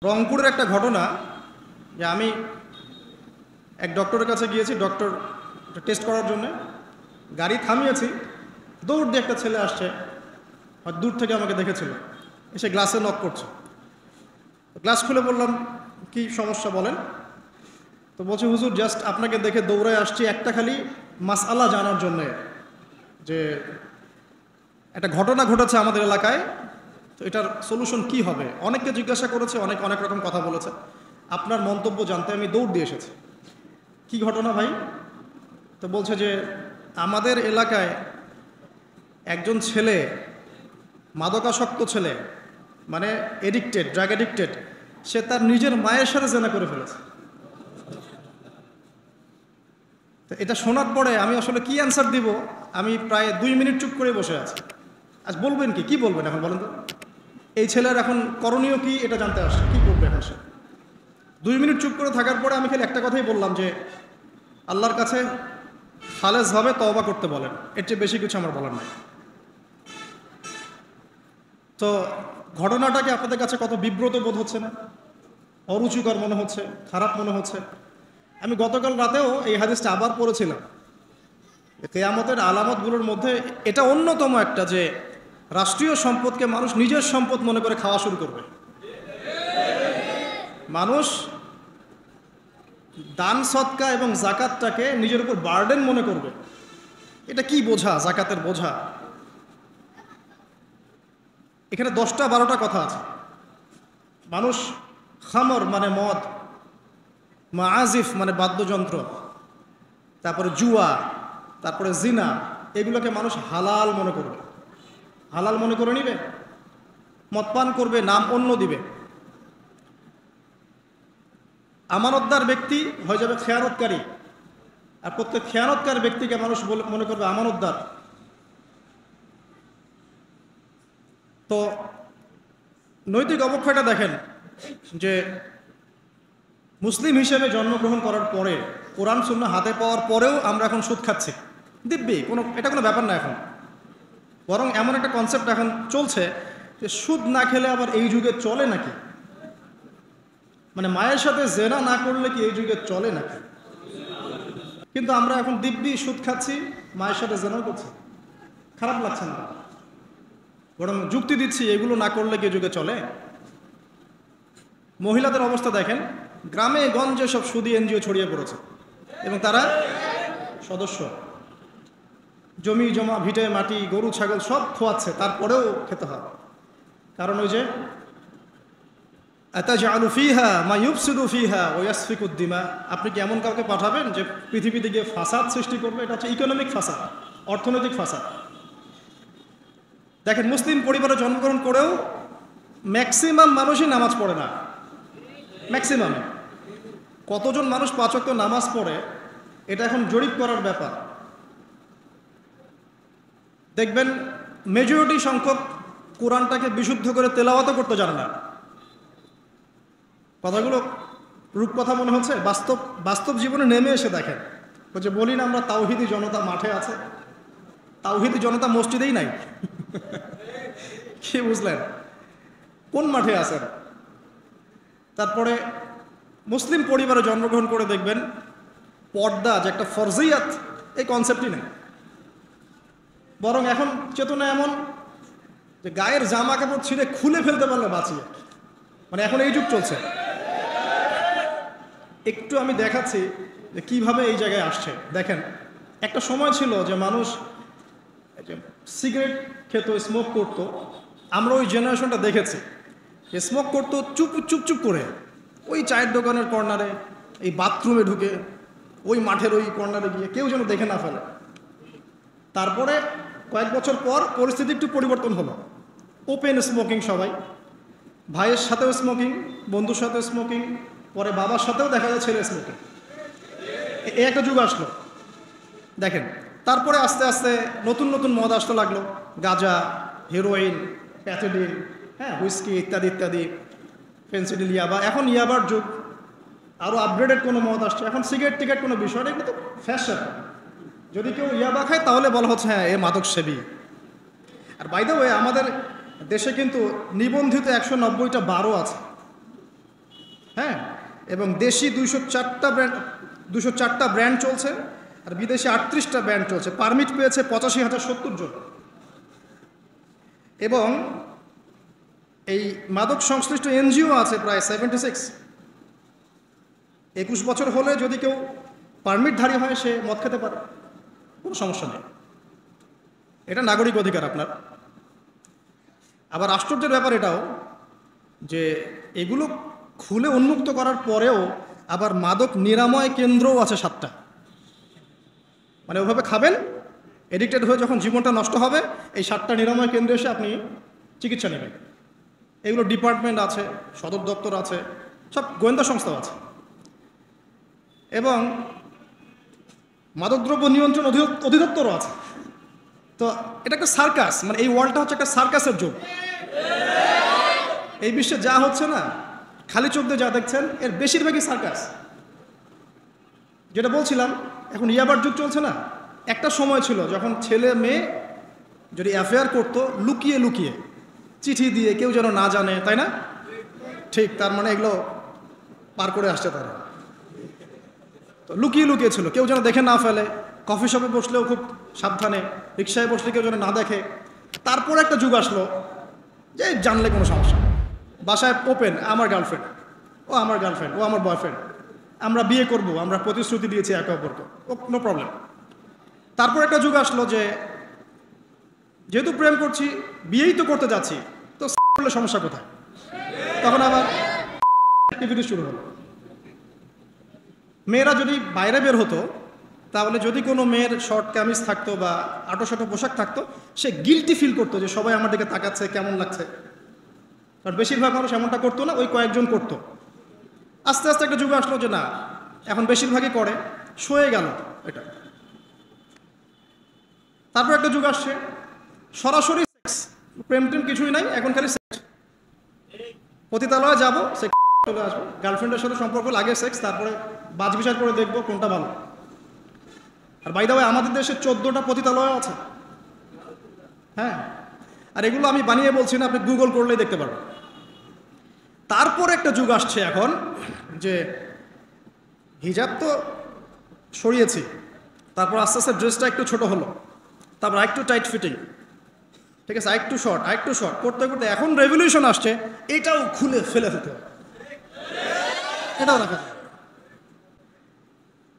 রংপুরের একটা ঘটনা যে আমি এক ডক্টরের কাছে গিয়েছি, ডক্টর টেস্ট করার জন্য গাড়ি থামিয়েছি, দৌড় দিয়ে একটা ছেলে আসছে, হয়তো দূর থেকে আমাকে দেখেছিল, এসে গ্লাসে নক করছে। গ্লাস খুলে বললাম, কি সমস্যা বলেন। তো বলছে, হুজুর জাস্ট আপনাকে দেখে দৌড়ায় আসছি একটা খালি মাসআলা জানার জন্যে, যে একটা ঘটনা ঘটেছে আমাদের এলাকায়, তো এটার সলিউশন কি হবে। অনেককে জিজ্ঞাসা করেছে, অনেক অনেক রকম কথা বলেছে, আপনার মন্তব্য জানতে আমি দৌড় দিয়ে এসেছি। কি ঘটনা ভাই? তো বলছে যে আমাদের এলাকায় একজন ছেলে, মাদকাসক্ত ছেলে, মানে এডিক্টেড, ড্রাগ এডিক্টেড, সে তার নিজের মায়ের সাথে জেনা করে ফেলেছে। তো এটা শোনার পরে আমি আসলে কি অ্যান্সার দিব, আমি প্রায় 2 মিনিট চুপ করে বসে আছি। আজ বলবেন কি বলবেন এখন বলেন তো? এই ছেলের এখন করণীয় কি এটা জানতে আসছে, কি করবে এখন সে? 2 মিনিট চুপ করে থাকার পরে আমি খালি একটা কথাই বললাম যে আল্লাহর কাছে খালেসভাবে তওবা করতে বলেন, এর চেয়ে বেশি কিছু আমার বলার নাই। তো ঘটনাটাকে আপনাদের কাছে কত বিব্রত বোধ হচ্ছে না? অরুচিকর মনে হচ্ছে, খারাপ মনে হচ্ছে? আমি গতকাল রাতেও এই হাদিসটা আবার পড়েছিলাম। কিয়ামতের আলামতগুলোর মধ্যে এটা অন্যতম একটা, যে রাষ্ট্রীয় সম্পদকে মানুষ নিজের সম্পদ মনে করে খাওয়া শুরু করবে। মানুষ দান সদকা এবং জাকাতটাকে নিজের উপর বার্ডেন মনে করবে। এটা কি বোঝা, জাকাতের বোঝা? এখানে 10টা 12টা কথা আছে। মানুষ খামর মানে মদ, মাআজিফ মানে বাদ্যযন্ত্র, তারপরে জুয়া, তারপরে জিনা, এগুলোকে মানুষ হালাল মনে করবে, হালাল মনে করে নিবে, মদ পান করবে, নাম অন্য দিবে। আমানতদার ব্যক্তি হয়ে যাবে খেয়ানতকারী, আর প্রত্যেক খেয়ানতকার ব্যক্তিকে মানুষ মনে করবে আমানতদার। তো নৈতিক অবক্ষয়টা দেখেন, যে মুসলিম হিসেবে জন্মগ্রহণ করার পরে, কোরআন সুন্নাহ হাতে পাওয়ার পরেও আমরা এখন সুদ খাচ্ছি দিব্যি, এটা কোনো ব্যাপার না এখন। বরং এমন একটা কনসেপ্ট এখন চলছে যে সুদ না খেলে আবার এই যুগে চলে নাকি, মানে মায়ের সাথে জেনা না করলে কি এই যুগে চলে নাকি। কিন্তু আমরা এখন দিব্যি সুদ খাচ্ছি, মায়ের সাথে জেনাও করছি, খারাপ লাগছে না, বরং যুক্তি দিচ্ছি এগুলো না করলে কি যুগে চলে। মহিলাদের অবস্থা দেখেন, গ্রামে গঞ্জে সব সুদী এনজিও ছড়িয়ে পড়েছে এবং তারা সদস্য, জমি জমা, ভিটে মাটি, গরু ছাগল সব খোয়াচ্ছে, তারপরেও খেতে হয়। কারণ ওই যে আতাজআলু ফিহা মা ইউফসিদু ফিহা ওয়া ইয়াসফিকুদ দিমা, আপনি কি এমন কাউকে পাঠাবেন যে পৃথিবীতে গিয়ে ফাসাদ সৃষ্টি করবে? এটা হচ্ছে ইকোনমিক ফাসাদ, অর্থনৈতিক ফাসাদ। দেখেন, মুসলিম পরিবারে জন্মগ্রহণ করেও ম্যাক্সিমাম মানুষই নামাজ পড়ে না। ম্যাক্সিমাম কতজন মানুষ 5 ওয়াক্ত নামাজ পড়ে, এটা এখন জরিপ করার ব্যাপার। দেখবেন মেজরিটি সংখ্যক কোরআনটাকে বিশুদ্ধ করে তেলাওয়াতও করতে জানে না। কথাগুলো রূপকথা মনে হচ্ছে, বাস্তব জীবনে নেমে এসে দেখেন। যে বলি না আমরা তাওহিদি জনতা মাঠে আছে, তাওহিদি জনতা মসজিদেই নাই। কি বুঝলেন? কোন মাঠে আছেন? তারপরে মুসলিম পরিবারে জন্মগ্রহণ করে দেখবেন পর্দা যে একটা ফরজিয়াত, এই কনসেপ্টই নেই। বরং এখন চেতনা এমন যে গায়ের জামা কাপড় ছিঁড়ে খুলে ফেলতে পারলে বাঁচিয়ে, মানে এখন এই যুগ চলছে। একটু আমি দেখাচ্ছি যে কিভাবে এই জায়গায় আসছে। দেখেন, একটা সময় ছিল যে মানুষ সিগারেট খেত, স্মোক করতো। আমরা ওই জেনারেশনটা দেখেছি যে স্মোক করতো চুপ করে, ওই চায়ের দোকানের কর্নারে, এই বাথরুমে ঢুকে, ওই মাঠের ওই কর্নারে গিয়ে, কেউ যেন দেখে না ফেলে। তারপরে কয়েক বছর পর পরিস্থিতি একটু পরিবর্তন হলো, ওপেন স্মোকিং, সবাই, ভাইয়ের সাথেও স্মোকিং, বন্ধুর সাথেও স্মোকিং, পরে বাবার সাথেও দেখা যায় ছেলে স্মোকিং। এই একটা যুগ আসলো দেখেন। তারপরে আস্তে আস্তে নতুন নতুন মদ আসতে লাগলো, গাঁজা, হেরোইন, প্যাথেডিন, হুইস্কি ইত্যাদি ইত্যাদি, ফেন্সিডিল, ইয়াবা। এখন ইয়াবার যুগ, আরও আপগ্রেডেড কোনো মদ আসছে। এখন সিগারেট টিকেট কোনো বিষয় নেই, কিন্তু ফ্যাশন। যদি কেউ ইয়াবা খায় তাহলে বলা হচ্ছে হ্যাঁ এ মাদক সেবী। আর বাই দ্য ওয়ে, আমাদের দেশে কিন্তু নিবন্ধিত 190টা বারও আছে। হ্যাঁ, এবং দেশি 204টা ব্র্যান্ড চলছে, আর বিদেশি 38টা ব্র্যান্ড চলছে। পারমিট পেয়েছে 85,070 জন। এবং এই মাদক সংশ্লিষ্ট এনজিও আছে প্রায় 76। 21 বছর হলে যদি কেউ পারমিটধারী হয় সে মদ খেতে পারে, কোনো সমস্যা নেই, এটা নাগরিক অধিকার আপনার। আবার আশ্চর্যের ব্যাপার এটাও যে এগুলো খুলে উন্মুক্ত করার পরেও আবার মাদক নিরাময় কেন্দ্রও আছে 7টা। মানে ওভাবে খাবেন, এডিক্টেড হয়ে যখন জীবনটা নষ্ট হবে, এই 7টা নিরাময় কেন্দ্রে এসে আপনি চিকিৎসা নেবেন। এগুলো ডিপার্টমেন্ট আছে, সদর দপ্তর আছে, সব গোয়েন্দা সংস্থাও আছে। এবং মাদকদ্রব্য নিয়ন্ত্রণ অধিদপ্তরও আছে। তো এটা একটা সার্কাস, মানে এই ওয়ার্ল্ডটা হচ্ছে একটা সার্কাসের যুগ। এই বিশ্বে যা হচ্ছে না, খালি চোখ দিয়ে যা দেখছেন, এর বেশিরভাগই সার্কাস। যেটা বলছিলাম, এখন ইয়াবার যুগ চলছে না। একটা সময় ছিল যখন ছেলে মেয়ে যদি অ্যাফেয়ার করতো লুকিয়ে লুকিয়ে, চিঠি দিয়ে, কেউ যেন না জানে, তাই না? ঠিক, তার মানে এগুলো পার করে আসছে তারা। তো লুকিয়ে লুকিয়ে ছিল, কেউ যেন দেখে না ফেলে। কফি শপে বসলেও খুব সাবধানে, রিক্সায় বসলে কেউ যেন না দেখে। তারপর একটা যুগ আসলো যে জানলে কোনো সমস্যা, বাসায় ওপেন, আমার গার্লফ্রেন্ড, ও আমার গার্লফ্রেন্ড, ও আমার বয়ফ্রেন্ড, আমরা বিয়ে করব, আমরা প্রতিশ্রুতি দিয়েছি একে অপরকে, ও নো প্রবলেম। তারপর একটা যুগ আসলো যে যেহেতু প্রেম করছি, বিয়েই তো করতে যাচ্ছি, তো করলে সমস্যা কোথায়? তখন আবার অ্যাক্টিভিটি শুরু হলো। মেয়েরা যদি বাইরে বের হতো, তাহলে যদি কোনো মেয়ের শর্ট কামিজ থাকতো বা আটো পোশাক থাকতো, সে গিল্টি ফিল করতো যে সবাই আমার দিকে তাকাচ্ছে, কেমন লাগছে। কারণ বেশিরভাগ মানুষ এমনটা করতো না, ওই কয়েকজন করতো। আস্তে আস্তে একটা যুগ আসলো যে না, এখন বেশিরভাগই করে, সয়ে গেল এটা। তারপর একটা যুগ আসছে সরাসরি সেক্স, প্রেম টেম কিছুই নাই, এখন খালি সেক্স। পতিতালয়ে যাবো, সেক্স চলে আসবো, গার্লফ্রেন্ডের সাথে সম্পর্ক, লাগে সেক্স, তারপরে বাজ বিচার করে দেখবো কোনটা ভালো। আর বাই দ্য ওয়ে, আমাদের দেশে 14টা পতিতালয় আছে। হ্যাঁ, আর এগুলো আমি বানিয়ে বলছি না, আপনি গুগল করলেই দেখতে পারবেন। তারপর একটা যুগ আসছে এখন যে হিজাব তো সরিয়েছি, তারপর আস্তে আস্তে ড্রেসটা একটু ছোট হলো, তারপর একটু টাইট ফিটিং, ঠিক আছে, আরেকটু শর্ট করতে করতে এখন রেভলিউশন আসছে, এটাও খুলে ফেলে দিতে হবে, এটাও রাখা যায়।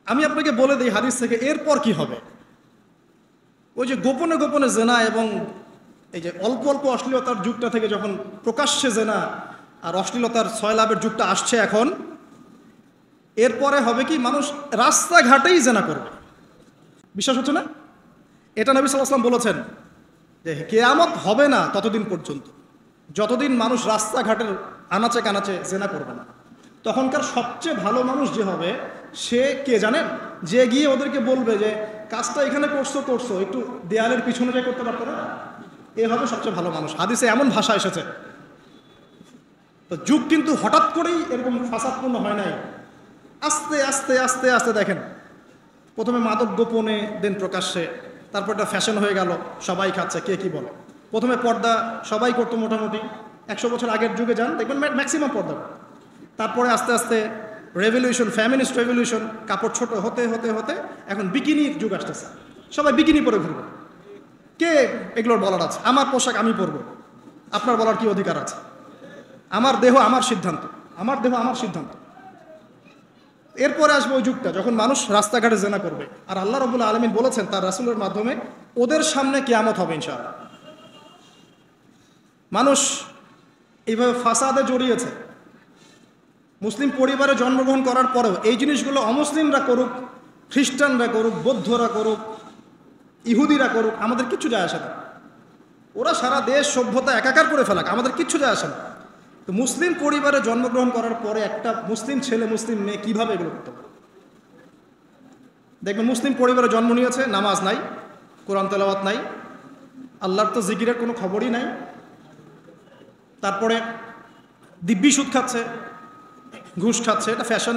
আমি আপনাকে বলে দিই হাদিস থেকে, এরপর কি হবে। ওই যে গোপনে গোপনে জেনা এবং এই যে অল্প অল্প অশ্লীলতার যুগটা থেকে যখন প্রকাশ্যে জেনা আর অশ্লীলতার ছয়লাভের যুগটা আসছে এখন, এরপরে হবে কি, মানুষ রাস্তাঘাটেই জেনা করবে। বিশ্বাস হচ্ছে না? এটা নবী সাল্লাল্লাহু আলাইহি ওয়াসাল্লাম বলেছেন যে কিয়ামত হবে না ততদিন পর্যন্ত, যতদিন মানুষ রাস্তাঘাটের আনাচে কানাচে জেনা করবে না। তখনকার সবচেয়ে ভালো মানুষ যে হবে, সে কে জানেন? যে গিয়ে ওদেরকে বলবে যে কাজটা এখানে করছো, একটু দেয়ালের পিছনে যে করতে পারতো না, এ হবে সবচেয়ে ভালো মানুষ। হাদিসে এমন ভাষা এসেছে। তো যুগ কিন্তু হঠাৎ করেই এরকম ফাসাদপূর্ণ হয় নাই, আস্তে আস্তে আস্তে আস্তে দেখেন, প্রথমে মাদক গোপনে, দেন প্রকাশ্যে, তারপর এটা ফ্যাশন হয়ে গেল, সবাই খাচ্ছে, কে কি বলে। প্রথমে পর্দা সবাই করতো মোটামুটি, 100 বছর আগের যুগে যান দেখবেন ম্যাক্সিমাম পর্দা। তারপরে আস্তে আস্তে রেভলিউশন, ফ্যামিনিস্ট রেভলিউশন, কাপড় ছোট হতে হতে হতে এখন বিকিনির যুগ আসতেছে, সবাই বিকিনি পরে ঘুরবে। কে এগুলোর বলার আছে? আমার পোশাক আমি পরবো, আপনার বলার কি অধিকার আছে? আমার দেহ আমার সিদ্ধান্ত, আমার দেহ আমার সিদ্ধান্ত। এরপরে আসবে ওই যুগটা যখন মানুষ রাস্তাঘাটে জেনা করবে, আর আল্লাহ রাব্বুল আলামিন বলেছেন তার রাসূলের মাধ্যমে, ওদের সামনে কিয়ামত হবে ইনশাআল্লাহ। মানুষ এইভাবে ফাসাদে জড়িয়েছে, মুসলিম পরিবারে জন্মগ্রহণ করার পরেও এই জিনিসগুলো অমুসলিমরা করুক, খ্রিস্টানরা করুক, বৌদ্ধরা করুক, ইহুদিরা করুক, আমাদের কিচ্ছু যায় আসে না। ওরা সারা দেশ সভ্যতা একাকার করে ফেলাক, আমাদের কিচ্ছু যায় আসে না। তো মুসলিম পরিবারে জন্মগ্রহণ করার পরে একটা মুসলিম ছেলে, মুসলিম মেয়ে কীভাবে এগুলো করতে পারে? দেখবেন মুসলিম পরিবারে জন্ম নিয়েছে, নামাজ নাই, কোরআন তেলাওয়াত নাই, আল্লাহর তো জিকিরের কোনো খবরই নাই। তারপরে দিব্যি সুদ খাচ্ছে, ঘুষ খাচ্ছে, এটা ফ্যাশন,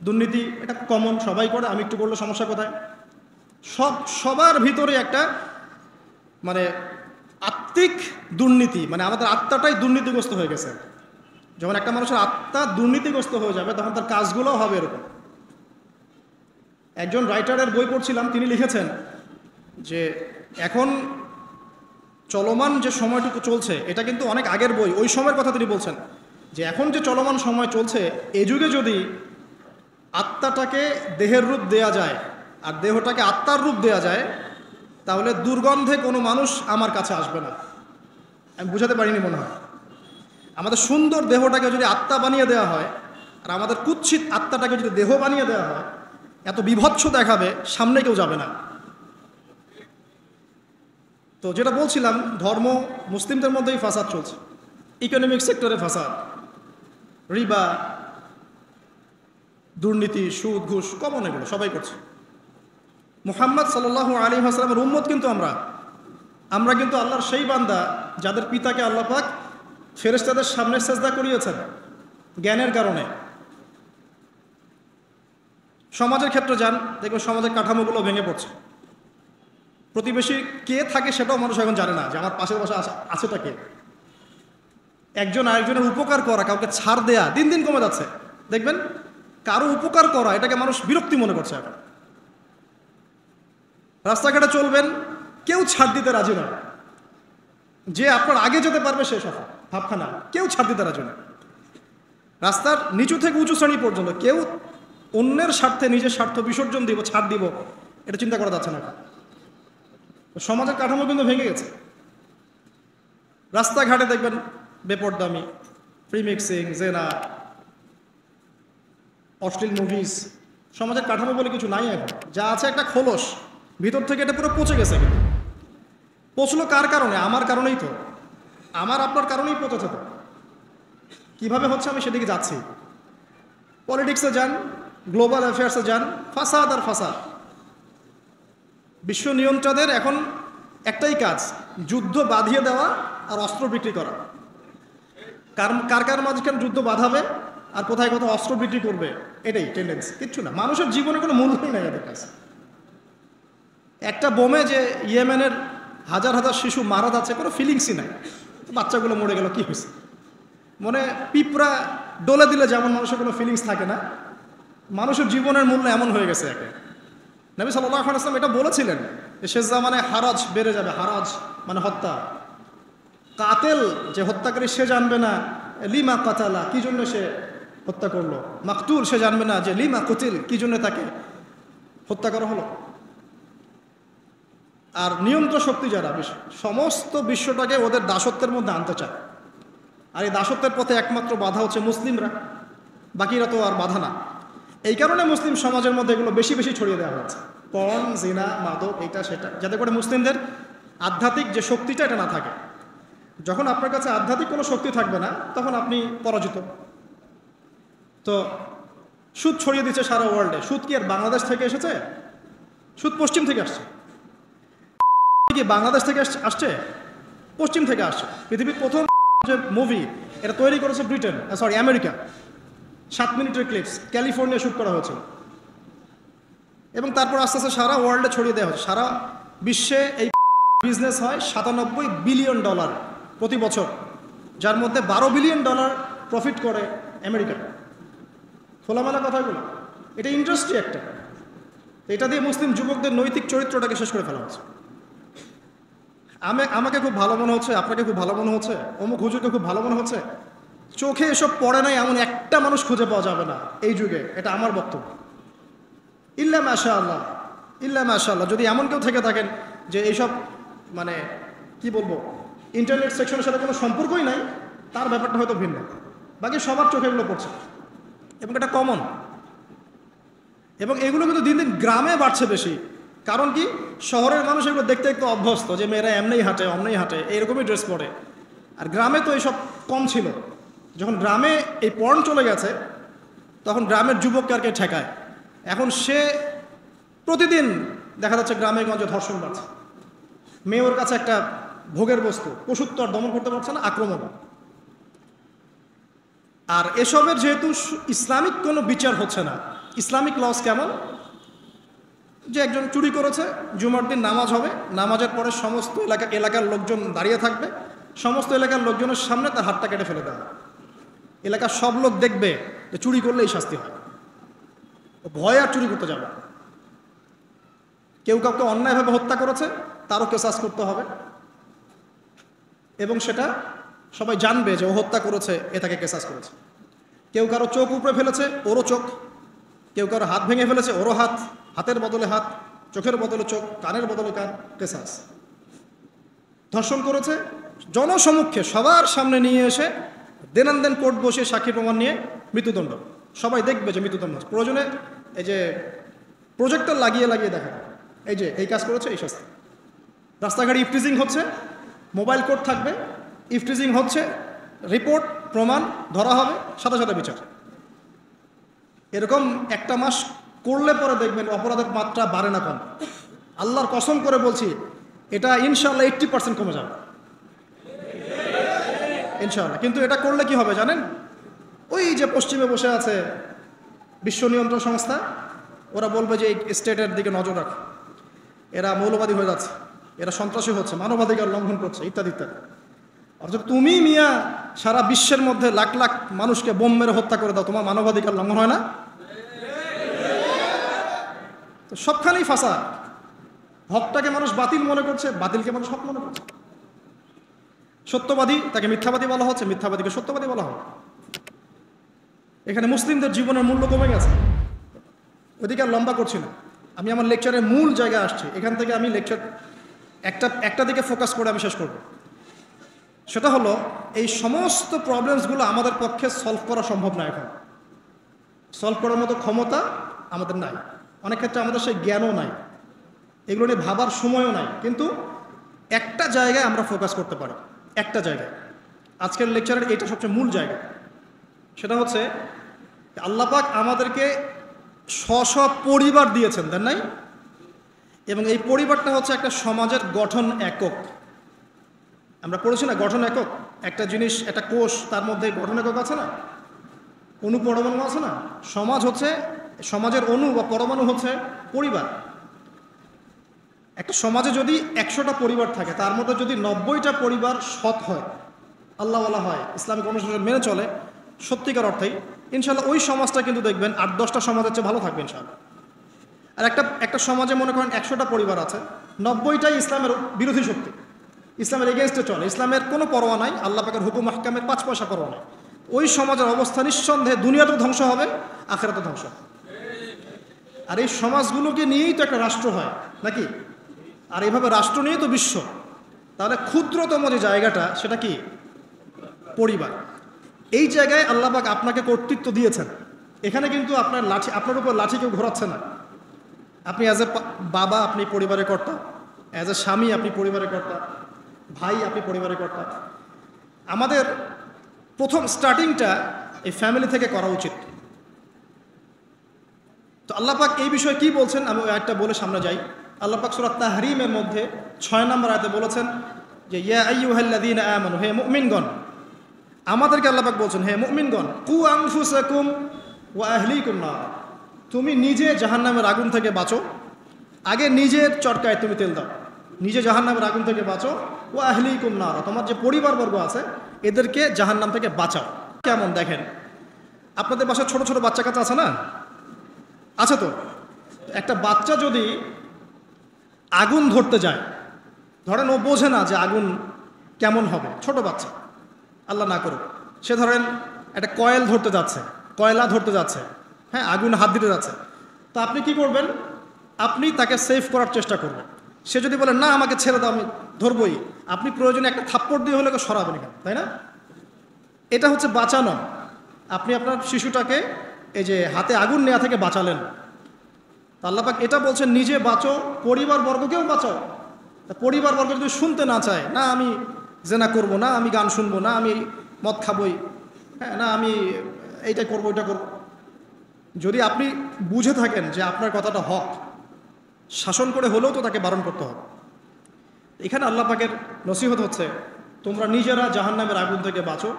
দুর্নীতি, এটা কমন, সবাই করে, আমি একটু বললে সমস্যা কোথায়? সবার ভিতরে একটা মানে আত্মিক দুর্নীতি, মানে আমাদের আত্মাটাই দুর্নীতিগ্রস্ত হয়ে গেছে। যখন একটা মানুষের আত্মা দুর্নীতিগ্রস্ত হয়ে যাবে তখন তার কাজগুলোও হবে এরকম। একজন রাইটারের বই পড়ছিলাম, তিনি লিখেছেন যে এখন চলমান যে সময়টুকু চলছে এটা কিন্তু অনেক আগের বই, ওই সময়ের কথা তিনি বলছেন যে এখন যে চলমান সময় চলছে এই যুগে যদি আত্মাটাকে দেহের রূপ দেয়া যায় আর দেহটাকে আত্মার রূপ দেয়া যায় তাহলে দুর্গন্ধে কোনো মানুষ আমার কাছে আসবে না। আমি বুঝাতে পারিনি মনে হয়। আমাদের সুন্দর দেহটাকে যদি আত্মা বানিয়ে দেওয়া হয় আর আমাদের কুৎসিত আত্মাটাকে যদি দেহ বানিয়ে দেওয়া হয়, এত বিভৎস দেখাবে, সামনে কেউ যাবে না। তো যেটা বলছিলাম, ধর্ম মুসলিমদের মধ্যেই ফাসাদ চলছে, ইকোনমিক সেক্টরে ফাসাদ, রিবা, দুর্নীতি, সুদ, ঘুষ, কমন, এগুলো সবাই করছে। মুহাম্মদ সাল্লাল্লাহু আলাইহি ওয়াসাল্লামের উম্মত কিন্তু আমরা কিন্তু আল্লাহর সেই বান্দা যাদের পিতাকে আল্লাহ পাক ফেরেশতাদের সামনে সেজদা করিয়েছেন জ্ঞানের কারণে। সমাজের ক্ষেত্রে যান, দেখবেন সমাজের কাঠামোগুলো ভেঙে পড়ছে। প্রতিবেশী কে থাকে সেটাও মানুষ এখন জানে না, যে আমার পাশের পাশে আছেটা কে। একজন আরেকজনের উপকার করা, কাউকে ছাড় দেয়া দিন দিন কমে যাচ্ছে। দেখবেন কারো উপকার করা এটাকে মানুষ বিরক্তি মনে করছে এখন। রাস্তাঘাটে চলবেন, কেউ ছাড় দিতে রাজি নয়, যে আপনার আগে যেতে পারবে সে সফল ভাবখানা, কেউ ছাড় দিতে রাজি নয়। রাস্তার নিচু থেকে উঁচু শ্রেণী পর্যন্ত কেউ অন্যের স্বার্থে নিজের স্বার্থ বিসর্জন দিব, ছাড় দিব, এটা চিন্তা করা যাচ্ছে না। সমাজের কাঠামো কিন্তু ভেঙে গেছে। রাস্তাঘাটে দেখবেন বেপরদামি, ফ্রি মিক্সিং, জেনা, অশ্লীল মুভিজ। সমাজের কাঠামো বলে কিছু নাই এখন, যা আছে একটা খোলস, ভিতর থেকে এটা পুরো পচে গেছে। কিন্তু পচলো কার কারণে? আমার কারণেই তো, আমার আপনার কারণেই পচেছে। তো কীভাবে হচ্ছে আমি সেদিকে যাচ্ছি। পলিটিক্সে যান, গ্লোবাল অ্যাফেয়ার্সে যান, ফাসাদ আর ফাসাদ। বিশ্ব নিয়ন্ত্রকদের এখন একটাই কাজ, যুদ্ধ বাঁধিয়ে দেওয়া আর অস্ত্র বিক্রি করা। কার কার মাঝখানে যুদ্ধ বাঁধাবে আর কোথায় কোথায় অস্ত্র বিক্রি করবে, এটাই টেন্ডেন্সি, কিচ্ছু না। মানুষের জীবনে কোনো মূল্যই নেই এদের কাছে। একটা বোমে যে ইয়েমেনের হাজার হাজার শিশু মারা যাচ্ছে, কোনো ফিলিংসই নাই। বাচ্চাগুলো মরে গেল, কি হয়েছে? মনে পিঁপড়া ডলে দিলে যেমন মানুষের কোনো ফিলিংস থাকে না, মানুষের জীবনের মূল্য এমন হয়ে গেছে একে। নবী সাল্লাল্লাহু আলাইহি ওয়াসাল্লাম এটা বলেছিলেন যে শেষ জামানে হারাজ বেড়ে যাবে। হারাজ মানে হত্যা। কাতেল যে হত্যাকারী সে জানবে না লিমা কাতালা, কি জন্য সে হত্যা করলো। মাকতুল সে জানবে না যে লিমা কুতিল, কি জন্য তাকে হত্যা করা হলো। আর নিয়ন্ত্রণ শক্তি যারা সমস্ত বিশ্বটাকে ওদের দাসত্বের মধ্যে আনতে চায়। আর এই দাসত্বের পথে একমাত্র বাধা হচ্ছে মুসলিমরা, বাকিরা তো আর বাধা না। এই কারণে মুসলিম সমাজের মধ্যে এগুলো বেশি বেশি ছড়িয়ে দেওয়া হয়েছে, পর্ন, জিনা, মাদক, এটা সেটা, যাতে করে মুসলিমদের আধ্যাত্মিক যে শক্তিটা এটা না থাকে। যখন আপনার কাছে আধ্যাত্মিক কোনো শক্তি থাকবে না তখন আপনি পরাজিত। তো সুদ ছড়িয়ে দিচ্ছে সারা ওয়ার্ল্ডে। সুদ কি আর বাংলাদেশ থেকে এসেছে? সুদ পশ্চিম থেকে আসছে। কি বাংলাদেশ থেকে আসছে? পশ্চিম থেকে আসছে। পৃথিবীর প্রথম যে মুভি এটা তৈরি করেছে ব্রিটেন, আমেরিকা। 7 মিনিটের ক্লিপস, ক্যালিফোর্নিয়া শ্যুট করা হয়েছিল। এবং তারপর আস্তে আস্তে সারা ওয়ার্ল্ডে ছড়িয়ে দেওয়া হচ্ছে। সারা বিশ্বে এই বিজনেস হয় $97 বিলিয়ন প্রতি বছর, যার মধ্যে $12 বিলিয়ন প্রফিট করে আমেরিকা। খোলামেলা কথাগুলো, এটা ইন্ডাস্ট্রি একটা। এটা দিয়ে মুসলিম যুবকদের নৈতিক চরিত্রটাকে শেষ করে ফেলা হচ্ছে। আমাকে খুব ভালো মনে হচ্ছে, আপনাকে খুব ভালো মনে হচ্ছে, অমুক হুজুরকে খুব ভালো মনে হচ্ছে। চোখে এসব পড়ে নাই এমন একটা মানুষ খুঁজে পাওয়া যাবে না এই যুগে, এটা আমার বক্তব্য। ইল্লা মাশাআল্লাহ, ইল্লা মাশাআল্লাহ। যদি এমন কেউ থেকে থাকেন যে এইসব মানে কি বলবো, ইন্টারনেট সেকশনের সাথে কোনো সম্পর্কই নাই, তার ব্যাপারটা হয়তো ভিন্ন। বাকি সবার চোখে এগুলো পড়ছে এবং এটা কমন। এবং এগুলো কিন্তু দিন দিন গ্রামে বাড়ছে বেশি। কারণ কি, শহরের মানুষ এগুলো দেখতে একটু অভ্যস্ত, যে মেয়েরা এমনিই হাঁটে, অমনেই হাঁটে, এইরকমই ড্রেস পরে। আর গ্রামে তো এইসব কম ছিল। যখন গ্রামে এই পর্ন চলে গেছে তখন গ্রামের যুবককে আর কে ঠেকায়। এখন সে প্রতিদিন দেখা যাচ্ছে গ্রামে গঞ্জে ধর্ষণ বাড়ছে। মেয়ে ওর কাছে একটা ভোগের বস্তু, পশুত্ব আর দমন করতে পারছে না, আক্রমণ। আর এসবের যেহেতু ইসলামিক কোনো বিচার হচ্ছে না, ইসলামিক লস কেমন, যে একজন চুরি করেছে, জুমার দিন নামাজ হবে, নামাজের পরে সমস্ত এলাকার লোকজন দাঁড়িয়ে থাকবে, সমস্ত এলাকার লোকজনের সামনে তার হাতটা কেটে ফেলে দেওয়া। এলাকার সব লোক দেখবে যে চুরি করলে এই শাস্তি হয়, ভয় আর চুরি করতে যাবে। কেউ কাউকে অন্যায়ভাবে হত্যা করেছে, তারও কেসাস করতে হবে, এবং সেটা সবাই জানবে যে ও হত্যা করেছে, এ তাকে কেসাস করেছে। কেউ কারো চোখ উপড়ে ফেলেছে, ওরও চোখ। কেউ কারো হাত ভেঙে ফেলেছে, ওরও হাত। হাতের বদলে হাত, চোখের বদলে চোখ, কানের বদলে কান, কেসাস। ধর্ষণ করেছে, জনসমক্ষে সবার সামনে নিয়ে এসে দেনান কোর্ট বসিয়ে সাক্ষী প্রমাণ নিয়ে মৃত্যুদণ্ড। সবাই দেখবে যে মৃত্যুদণ্ড। প্রয়োজনে এই যে প্রজেক্টর লাগিয়ে দেখা, এই যে এই কাজ করেছে, এই শাস্তি। রাস্তাঘাটে ইফটিজিং হচ্ছে, মোবাইল কোর্ট থাকবে, ইফটিজিং হচ্ছে, রিপোর্ট প্রমাণ ধরা হবে, সাথে সাথে বিচার। এরকম একটা মাস করলে পরে দেখবেন অপরাধের মাত্রা বাড়ে না কম। আল্লাহর কসম করে বলছি, এটা ইনশাআল্লাহ 80% কমে যাবে ইনশাআল্লাহ। কিন্তু এটা করলে কি হবে জানেন? ওই যে পশ্চিমে বসে আছে বিশ্ব নিয়ন্ত্রণ সংস্থা, ওরা বলবে যে এই স্টেটের দিকে নজর রাখ, এরা মৌলবাদী হয়ে যাচ্ছে, এরা সন্ত্রাসী হচ্ছে, মানবাধিকার লঙ্ঘন করছে, ইত্যাদি ইত্যাদি। অর্থাৎ তুমি মিয়া সারা বিশ্বের মধ্যে লাখ লাখ মানুষকে বোম মেরে হত্যা করে দাও, তোমার মানবাধিকার লঙ্ঘন হয় না? তো সবখানেই ফাসাদ। হকটাকে মানুষ বাতিল মনে করছে, বাতিলকে মানুষ হক মনে করছে। সত্যবাদী তাকে মিথ্যাবাদী বলা হচ্ছে, মিথ্যাবাদীকে সত্যবাদী বলা হয়। এখানে মুসলিমদের জীবনের মূল্য কমে গেছে। ওদিকে আর লম্বা করছি না, আমি আমার লেকচারের মূল জায়গায় আসছি। এখান থেকে আমি লেকচার একটা দিকে ফোকাস করে আমি শেষ করব। সেটা হলো, এই সমস্ত প্রবলেমসগুলো আমাদের পক্ষে সলভ করা সম্ভব না। এখন সলভ করার মতো ক্ষমতা আমাদের নাই, অনেক ক্ষেত্রে আমাদের সেই জ্ঞানও নাই, এগুলো নিয়ে ভাবার সময়ও নাই। কিন্তু একটা জায়গায় আমরা ফোকাস করতে পারি, একটা জায়গায়। আজকের লেকচারের এইটা সবচেয়ে মূল জায়গা। সেটা হচ্ছে আল্লাহ পাক আমাদেরকে স্ব পরিবার দিয়েছেন, দেন নাই? এবং এই পরিবারটা হচ্ছে একটা সমাজের গঠন একক। আমরা পড়েছি না গঠন একক? একটা জিনিস, একটা কোষ, তার মধ্যে গঠন একক আছে না, অণু পরমাণু আছে না? সমাজ হচ্ছে, সমাজের অণু বা পরমাণু হচ্ছে পরিবার। একটা সমাজে যদি 100টা পরিবার থাকে, তার মধ্যে যদি 90টা পরিবার সৎ হয়, আল্লাহওয়ালা হয়, ইসলামিক অনুশাসন মেনে চলে সত্যিকার অর্থেই, ইনশাল্লাহ ওই সমাজটা কিন্তু দেখবেন 8-10টা সমাজের চেয়ে ভালো থাকবে ইনশাল্লাহ। আর একটা সমাজে মনে করেন 100টা পরিবার আছে, 90টাই ইসলামের বিরোধী শক্তি, ইসলামের এগেনস্টে চলে, ইসলামের কোনো পরোয়া নাই, আল্লাহ পাকের হুকুম আহকামের 5 পয়সা পরোয়া নাই। ওই সমাজের অবস্থা নিঃসন্দেহে দুনিয়াতেও ধ্বংস হবে, আখিরাতেও ধ্বংস হবে। আর এই সমাজগুলোকে নিয়েই তো একটা রাষ্ট্র হয় নাকি? আর এইভাবে রাষ্ট্র নিয়েই তো বিশ্ব। তাহলে ক্ষুদ্রতম যে জায়গাটা, সেটা কি? পরিবার। এই জায়গায় আল্লাহ পাক আপনাকে কর্তৃত্ব দিয়েছেন। এখানে কিন্তু আপনার উপর লাঠি কেউ ঘোরাচ্ছে না। আপনি অ্যাজ এ বাবা, আপনি পরিবারের কর্তা, অ্যাজ এ স্বামী আপনি পরিবারের কর্তা, ভাই আপনি পরিবারের কর্তা। আমাদের প্রথম স্টার্টিংটা এই ফ্যামিলি থেকে করা উচিত। তো আল্লাহ পাক এই বিষয়ে কি বলছেন, আমি ওই আয়াতটা বলে সামনে যাই। আল্লাহ পাক সূরা তাহরিমের মধ্যে 6 নম্বর আয়াতে বলেছেন যে ইয়া আইয়ুহাল্লাযীনা আমানু, হে মুমিনগণ। আমাদেরকে আল্লাহ পাক বলছেন, হে মুমিনগণ, কু আনফুসাকুম ওয়া আহলিকুম নার, তুমি নিজে জাহান্নামের আগুন থেকে বাঁচো। আগে নিজের চরকায় তুমি তেল দাও, নিজে জাহান্নামের আগুন থেকে বাঁচো। ওয়া আহলিকুম নার, তোমার যে পরিবারবর্গ আছে এদেরকে জাহান্নাম থেকে বাঁচাও। কেমন দেখেন, আপনাদের বাসায় ছোট ছোট বাচ্চা কাচ্চা আছে না? আছে তো। একটা বাচ্চা যদি আগুন ধরতে যায়, ধরেন ও বোঝে না যে আগুন কেমন হবে, ছোট বাচ্চা, আল্লাহ না করুক, সে ধরেন একটা কয়লা ধরতে যাচ্ছে, হ্যাঁ, আগুন হাত দিতে যাচ্ছে, তো আপনি কি করবেন? আপনি তাকে সেভ করার চেষ্টা করবেন। সে যদি বলে না আমাকে ছেড়ে দাও, আমি ধরবই, আপনি প্রয়োজনে একটা থাপ্পড় দিয়ে হলে সরাবেন এখানে, তাই না? এটা হচ্ছে বাঁচানো। আপনি আপনার শিশুটাকে এই যে হাতে আগুন নেওয়া থেকে বাঁচালেন। আল্লাহ পাক এটা বলছেন, নিজে বাঁচো, পরিবারবর্গকেও বাঁচাও। পরিবারবর্গ যদি শুনতে না চায়, না আমি জেনা করব, না আমি গান শুনবো, না আমি মদ খাবই, হ্যাঁ, না আমি এইটা করবো ওইটা করবো, যদি আপনি বুঝে থাকেন যে আপনার কথাটা হক, শাসন করে হলেও তো তাকে বারণ করতে হবে। এখানে আল্লাহ পাকের নসিহত হচ্ছে, তোমরা নিজেরা জাহান্নামের আগুন থেকে বাঁচো,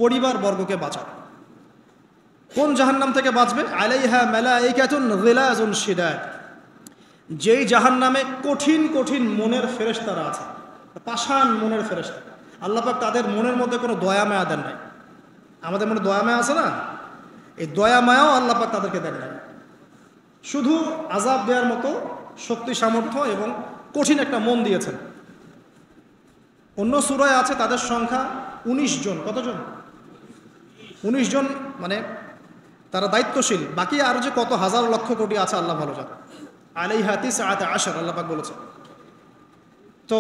পরিবারবর্গকে বাঁচাও। কোন জাহান্নাম থেকে বাঁচবে? আলাইহা মালাইকাতুন গিলাজুন শিদাদ, যেই জাহান্নামে কঠিন কঠিন মনের ফেরেশতারা আছে, পাষাণ মনের ফেরেশতা। আল্লাহ পাক তাদের মনের মধ্যে কোনো দয়া মায়া দেন নাই। আমাদের মনে দয়া মায়া আছে না, এই দয়া মায়াও আল্লাহ পাক তাদেরকে দেন নাই, শুধু আযাব দেওয়ার মতো শক্তি সামর্থ্য এবং কঠিন একটা মন দিয়েছেন। অন্য সূরায় আছে তাদের সংখ্যা 19 জন। কতজন? 19 জন, মানে তারা দায়িত্বশীল। বাকি আরো যে কত হাজার লক্ষ কোটি আছে আল্লাহ ভালো জানে। আলাইহা তিসআতা আশার আল্লাহ পাক বলেছেন। তো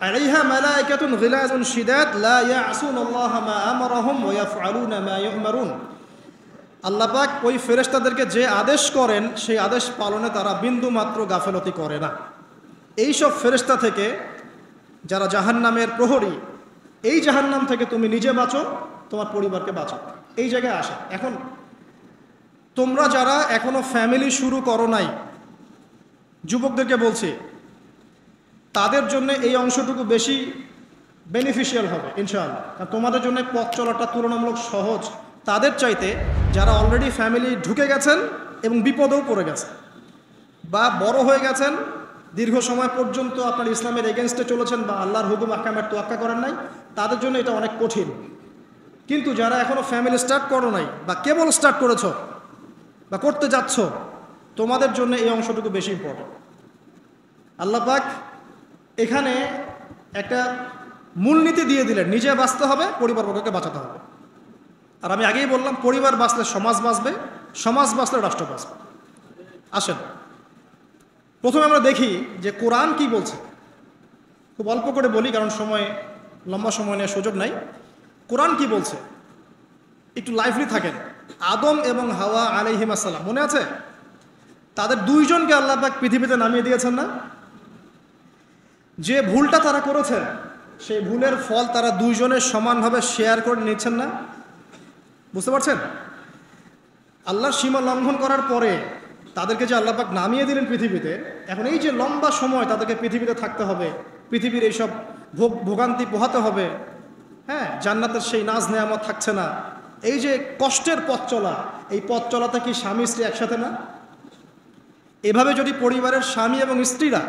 আলাইহা মালাইকাতুন গিলাযুন শিদাদ লা ইয়াসুনাল্লাহা মা আমারাহুম ওয়া ইয়াফআলুনা মা ইউমারুন। আল্লাহ পাক ওই ফেরেশতাদেরকে যে আদেশ করেন সেই আদেশ পালনে তারা বিন্দু মাত্র গাফেলতি করে না। এই সব ফেরেশতা থেকে যারা জাহান্নামের প্রহরী, এই জাহান্নাম থেকে তুমি নিজে বাঁচো, তোমার পরিবারকে বাঁচো, এই জায়গায় আসে। এখন তোমরা যারা এখনো ফ্যামিলি শুরু করো নাই, যুবকদেরকে বলছি, তাদের জন্য এই অংশটুকু বেশি বেনিফিশিয়াল হবে ইনশাআল্লাহ। কারণ তোমাদের জন্য পথ চলাটা তুলনামূলক সহজ তাদের চাইতে যারা অলরেডি ফ্যামিলি ঢুকে গেছেন এবং বিপদেও পড়ে গেছে, বা বড় হয়ে গেছেন, দীর্ঘ সময় পর্যন্ত আপনার ইসলামের এগেনস্টে চলেছেন বা আল্লাহর হুকুম আহকামের তোয়াক্কা করেন নাই, তাদের জন্য এটা অনেক কঠিন। কিন্তু যারা এখনও ফ্যামিলি স্টার্ট করো নাই বা কেবল স্টার্ট করেছো বা করতে যাচ্ছ, তোমাদের জন্য এই অংশটুকু বেশি ইম্পর্টেন্ট। আল্লাহ পাক এখানে একটা মূলনীতি দিয়ে দিলেন, নিজে বাঁচতে হবে, পরিবারবর্গকে বাঁচাতে হবে। আর আমি আগেই বললাম, পরিবার বাঁচলে সমাজ বাঁচবে, সমাজ বাঁচলে রাষ্ট্র বাঁচবে। আসেন প্রথমে আমরা দেখি যে কোরআন কি বলছে। খুব অল্প করে বলি, কারণ সময়, লম্বা সময় নেওয়ার সুযোগ নাই। কোরআন কি বলছে একটু লাইভলি থাকেন। আদম এবং হাওয়া আলাইহিস সালাম, মনে আছে? তাদের দুইজনকে আল্লাহ পাক পৃথিবীতে নামিয়ে দিয়েছেন না? যে ভুলটা তারা করেছেন সেই ভুলের ফল তারা দুইজনের সমানভাবে শেয়ার করে নিচ্ছেন না? বুঝতে পারছেন? আল্লাহর সীমা লঙ্ঘন করার পরে তাদেরকে যে আল্লাহ পাক নামিয়ে দিলেন পৃথিবীতে, এখন এই যে লম্বা সময় তাদেরকে পৃথিবীতে থাকতে হবে, পৃথিবীর এইসব ভোগান্তি পোহাতে হবে, হ্যাঁ, জান্নাতের সেই নাজ নেয়ামত থাকছে না, এই যে কষ্টের পথ চলা, এই পথ চলাতে কি স্বামী স্ত্রী একসাথে না? এভাবে যদি পরিবারের স্বামী এবং স্ত্রীরা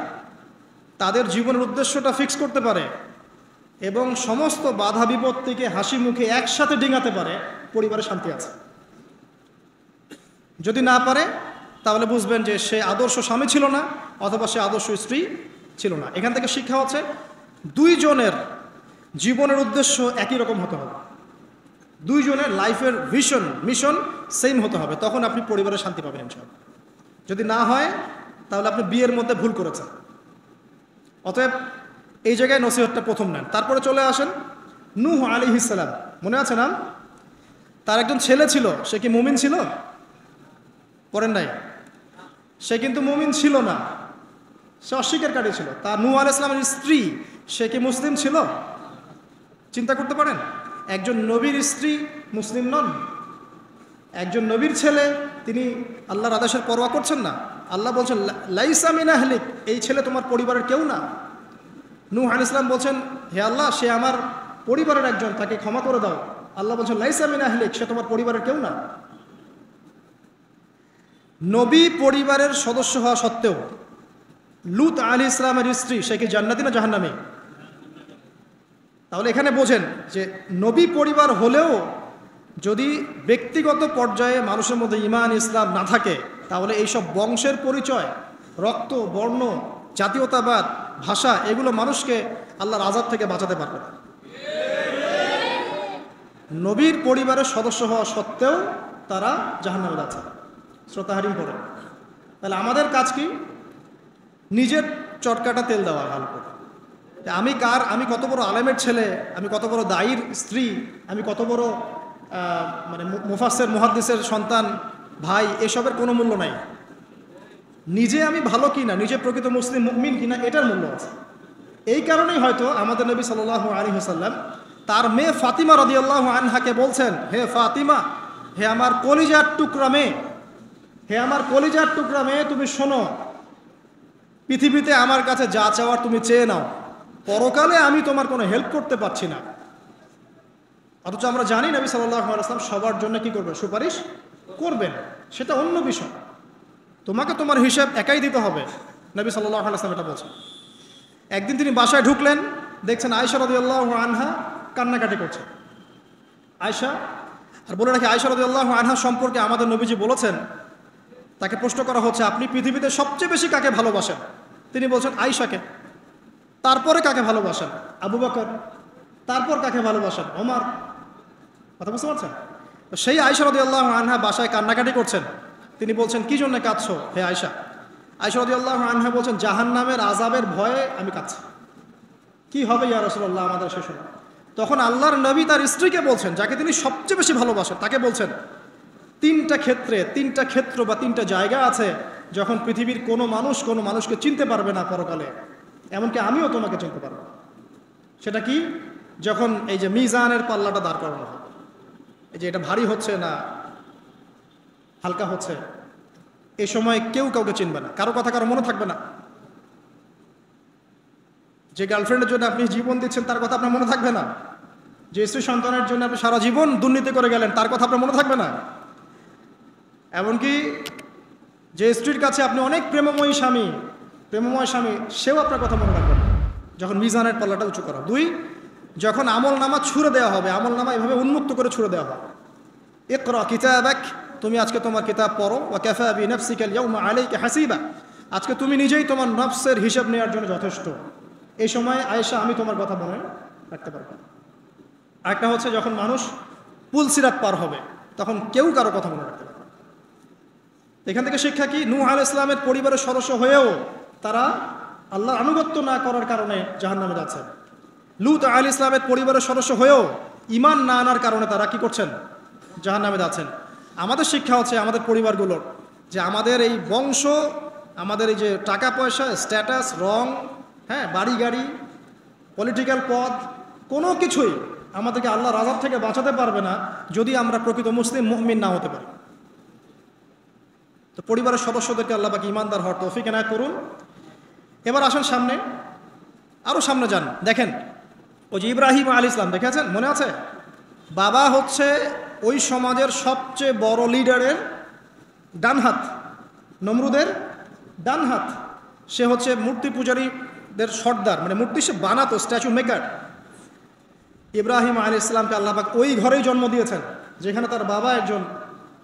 তাদের জীবনের উদ্দেশ্যটা ফিক্স করতে পারে এবং সমস্ত বাধা বিপত্তিকে হাসি মুখে একসাথে ডিঙাতে পারে, পরিবারে শান্তি আছে। যদি না পারে তাহলে বুঝবেন যে সে আদর্শ স্বামী ছিল না, অথবা সে আদর্শ স্ত্রী ছিল না। এখান থেকে শিক্ষা হচ্ছে দুইজনের জীবনের উদ্দেশ্য একই রকম হতে হবে, দুইজনের লাইফের ভিশন মিশন সেম হতে হবে, তখন আপনি পরিবারে শান্তি পাবেন ইনশাআল্লাহ। যদি না হয় তাহলে আপনি বিয়ের মধ্যে ভুল করেছেন। অতএব এই জায়গায় নসিহতটা প্রথম নেন। তারপরে চলে আসেন নূহ আলাইহিস সালাম, মনে আছে না? তার একজন ছেলে ছিল, সে কি মুমিন ছিল? পড়েন নাই? সে কিন্তু মুমিন ছিল না, সে অস্বীকারী ছিল। তার নূহ আলাইহিস সালামের স্ত্রী, সে কি মুসলিম ছিল? চিন্তা করতে পারেন, একজন নবীর স্ত্রী মুসলিম নন, একজন নবীর ছেলে, তিনি আল্লাহর আদেশের পরোয়া করছেন না। আল্লাহ বলছেন লাইসা মিন আহলিক, এই ছেলে তোমার পরিবারের কেউ না। নূহ আলাইহিস সালাম বলছেন, হে আল্লাহ, সে আমার পরিবারের একজন, তাকে ক্ষমা করে দাও। আল্লাহ বলছেন লাইসা মিন আহলিক, সে তোমার পরিবারের কেউ না। নবী পরিবারের সদস্য হওয়া সত্ত্বেও লূত আলাইহিস সালামের স্ত্রী, সে কি জান্নাতি না জাহান্নামী? তাহলে এখানে বোঝেন যে নবী পরিবার হলেও যদি ব্যক্তিগত পর্যায়ে মানুষের মধ্যে ঈমান ইসলাম না থাকে, তাহলে এইসব বংশের পরিচয়, রক্ত, বর্ণ, জাতীয়তাবাদ, ভাষা, এগুলো মানুষকে আল্লাহর আযাব থেকে বাঁচাতে পারবে না। নবীর পরিবারের সদস্য হওয়া সত্ত্বেও তারা জাহান্নামে যাচ্ছে, শ্রোতাহারিম করে। তাহলে আমাদের কাজ কি? নিজের চটকাটা তেল দেওয়া ভালো করে। আমি কত বড় আলেমের ছেলে, আমি কত বড় দায়ীর স্ত্রী, আমি কত বড় মানে মুফাসসির মুহাদ্দিসের সন্তান, ভাই, এসবের কোনো মূল্য নাই। নিজে আমি ভালো কিনা, নিজে প্রকৃত মুসলিম মুমিন কিনা, এটার মূল্য আছে। এই কারণেই হয়তো আমাদের নবী সাল্লাল্লাহু আলাইহি ওয়াসাল্লাম তার মেয়ে ফাতিমা রাদিয়াল্লাহু আনহাকে বলছেন, হে ফাতিমা, হে আমার কলিজার টুকরা মেয়ে, হে আমার কলিজার টুকরা মেয়ে, তুমি শোনো, পৃথিবীতে আমার কাছে যা চাওয়ার তুমি চেয়ে নাও, পরকালে আমি তোমার কোনো হেল্প করতে পারছি না। অথচ আমরা জানি নবী সাল্লাল্লাহু আলাইহি ওয়াসাল্লাম সবার জন্য কি করবেন? সুপারিশ করবেন, সেটা অন্য বিষয়। তোমাকে তোমার হিসাব একাই দিতে হবে, নবী সাল্লাল্লাহু আলাইহি ওয়াসাল্লাম এটা বলছেন। একদিন তিনি বাসায় ঢুকলেন, দেখছেন আয়েশা রাদিয়াল্লাহু আনহা কান্নাকাটি করছে। আয়েশা আর বলে রাখি, আয়েশা রাদিয়াল্লাহু আনহা সম্পর্কে আমাদের নবীজি বলেছেন, তাকে প্রশ্ন করা হচ্ছে আপনি পৃথিবীতে সবচেয়ে বেশি কাকে ভালোবাসেন? তিনি বলছেন আয়েশাকে। তারপরে কাকে ভালোবাসেন? আবু বকর। তারপর কাকে ভালোবাসেন? ওমর। কথা বুঝতে পারছেন? তো সেই আয়েশা রাদিয়াল্লাহু আনহা বাসায় কান্নাকাটি করছেন। তিনি বলছেন কি জন্য কাঁদছো হে আয়েশা? আয়েশা রাদিয়াল্লাহু আনহা বলছেন জাহান্নামের আযাবের ভয়ে আমি কাঁদছি। কি হবে ইয়া রাসূলুল্লাহ আমাদের শেষ হলো? তখন আল্লাহর নবী তার স্ত্রীকে বলছেন, যাকে তিনি সবচেয়ে বেশি ভালোবাসেন, তাকে বলছেন তিনটা ক্ষেত্র বা তিনটা জায়গা আছে যখন পৃথিবীর কোনো মানুষকে চিনতে পারবে না পরকালে, এমনকি আমিও তোমাকে চিনতে পারবো। সেটা কি? যখন এই যে মিজানের পাল্লাটা দাঁড় করানো হবে, এই যে এটা ভারী হচ্ছে না হালকা হচ্ছে, এই সময় কেউ কাউকে চিনবে না, কারো কথা কারো মনে থাকবে না। যে গার্লফ্রেন্ডের জন্য আপনি জীবন দিচ্ছেন তার কথা আপনার মনে থাকবে না। যে স্ত্রী সন্তানের জন্য আপনি সারা জীবন দুর্নীতি করে গেলেন তার কথা আপনার মনে থাকবে না। এমনকি যে স্ত্রীর কাছে আপনি অনেক প্রেমময় স্বামী, সেও আপনার কথা মনে রাখবে না যখন মিজানের পাল্লাটা উঁচু করা। দুই, যখন আমল নামা ছুঁড়ে দেওয়া হবে, আমল নামা এভাবে উন্মুক্ত করে ছুঁড়ে দেওয়া হবে, ইকরা কিতাবাক, তুমি আজকে তোমার কিতাব পড়ো, ওয়া কাফা বিনাফসিকা আল-ইয়াওমা আলাইকা হাসিবা, আজকে তুমি নিজেই তোমার নফসের হিসাব নেওয়ার জন্য যথেষ্ট। এই সময় আয়েশা আমি তোমার কথা মনে রাখতে পারবো। আরেকটা হচ্ছে যখন মানুষ পুলসিরাত পার হবে, তখন কেউ কারো কথা মনে রাখতে পারবে। এখান থেকে শিক্ষা কি? নূহ আলাইহিস সালামের পরিবারের সদস্য হয়েও তারা আল্লাহর আনুগত্য না করার কারণে জাহান্নামে যাচ্ছেন। লূত আলাইহিস সালামের পরিবারের সদস্য হয়েও ঈমান না আনার কারণে তারা কি করছেন? জাহান্নামে যাচ্ছেন। আমাদের শিক্ষা হচ্ছে আমাদের পরিবারগুলোর, যে আমাদের এই বংশ, আমাদের এই যে টাকা পয়সা, স্ট্যাটাস, রং, হ্যাঁ, বাড়ি গাড়ি, পলিটিক্যাল পদ, কোনো কিছুই আমাদেরকে আল্লাহর আযাব থেকে বাঁচাতে পারবে না যদি আমরা প্রকৃত মুসলিম মুমিন না হতে পারি। তো পরিবারের সদস্যদেরকে আল্লাহ পাক ঈমানদার হওয়ার তৌফিক এনায়েত করুন। এবার আসেন সামনে, আরও সামনে যান। দেখেন ওই যে ইব্রাহিম আলাইহিস সালাম দেখেছেন, মনে আছে? বাবা হচ্ছে ওই সমাজের সবচেয়ে বড় লিডারের ডান হাত, নমরুদের ডান হাত। সে হচ্ছে মূর্তি পূজারীদের সর্দার, মানে মূর্তি সে বানাতো, স্ট্যাচু মেকার। ইব্রাহিম আলাইহিস সালামকে আল্লাহ পাক ওই ঘরেই জন্ম দিয়েছেন যেখানে তার বাবা একজন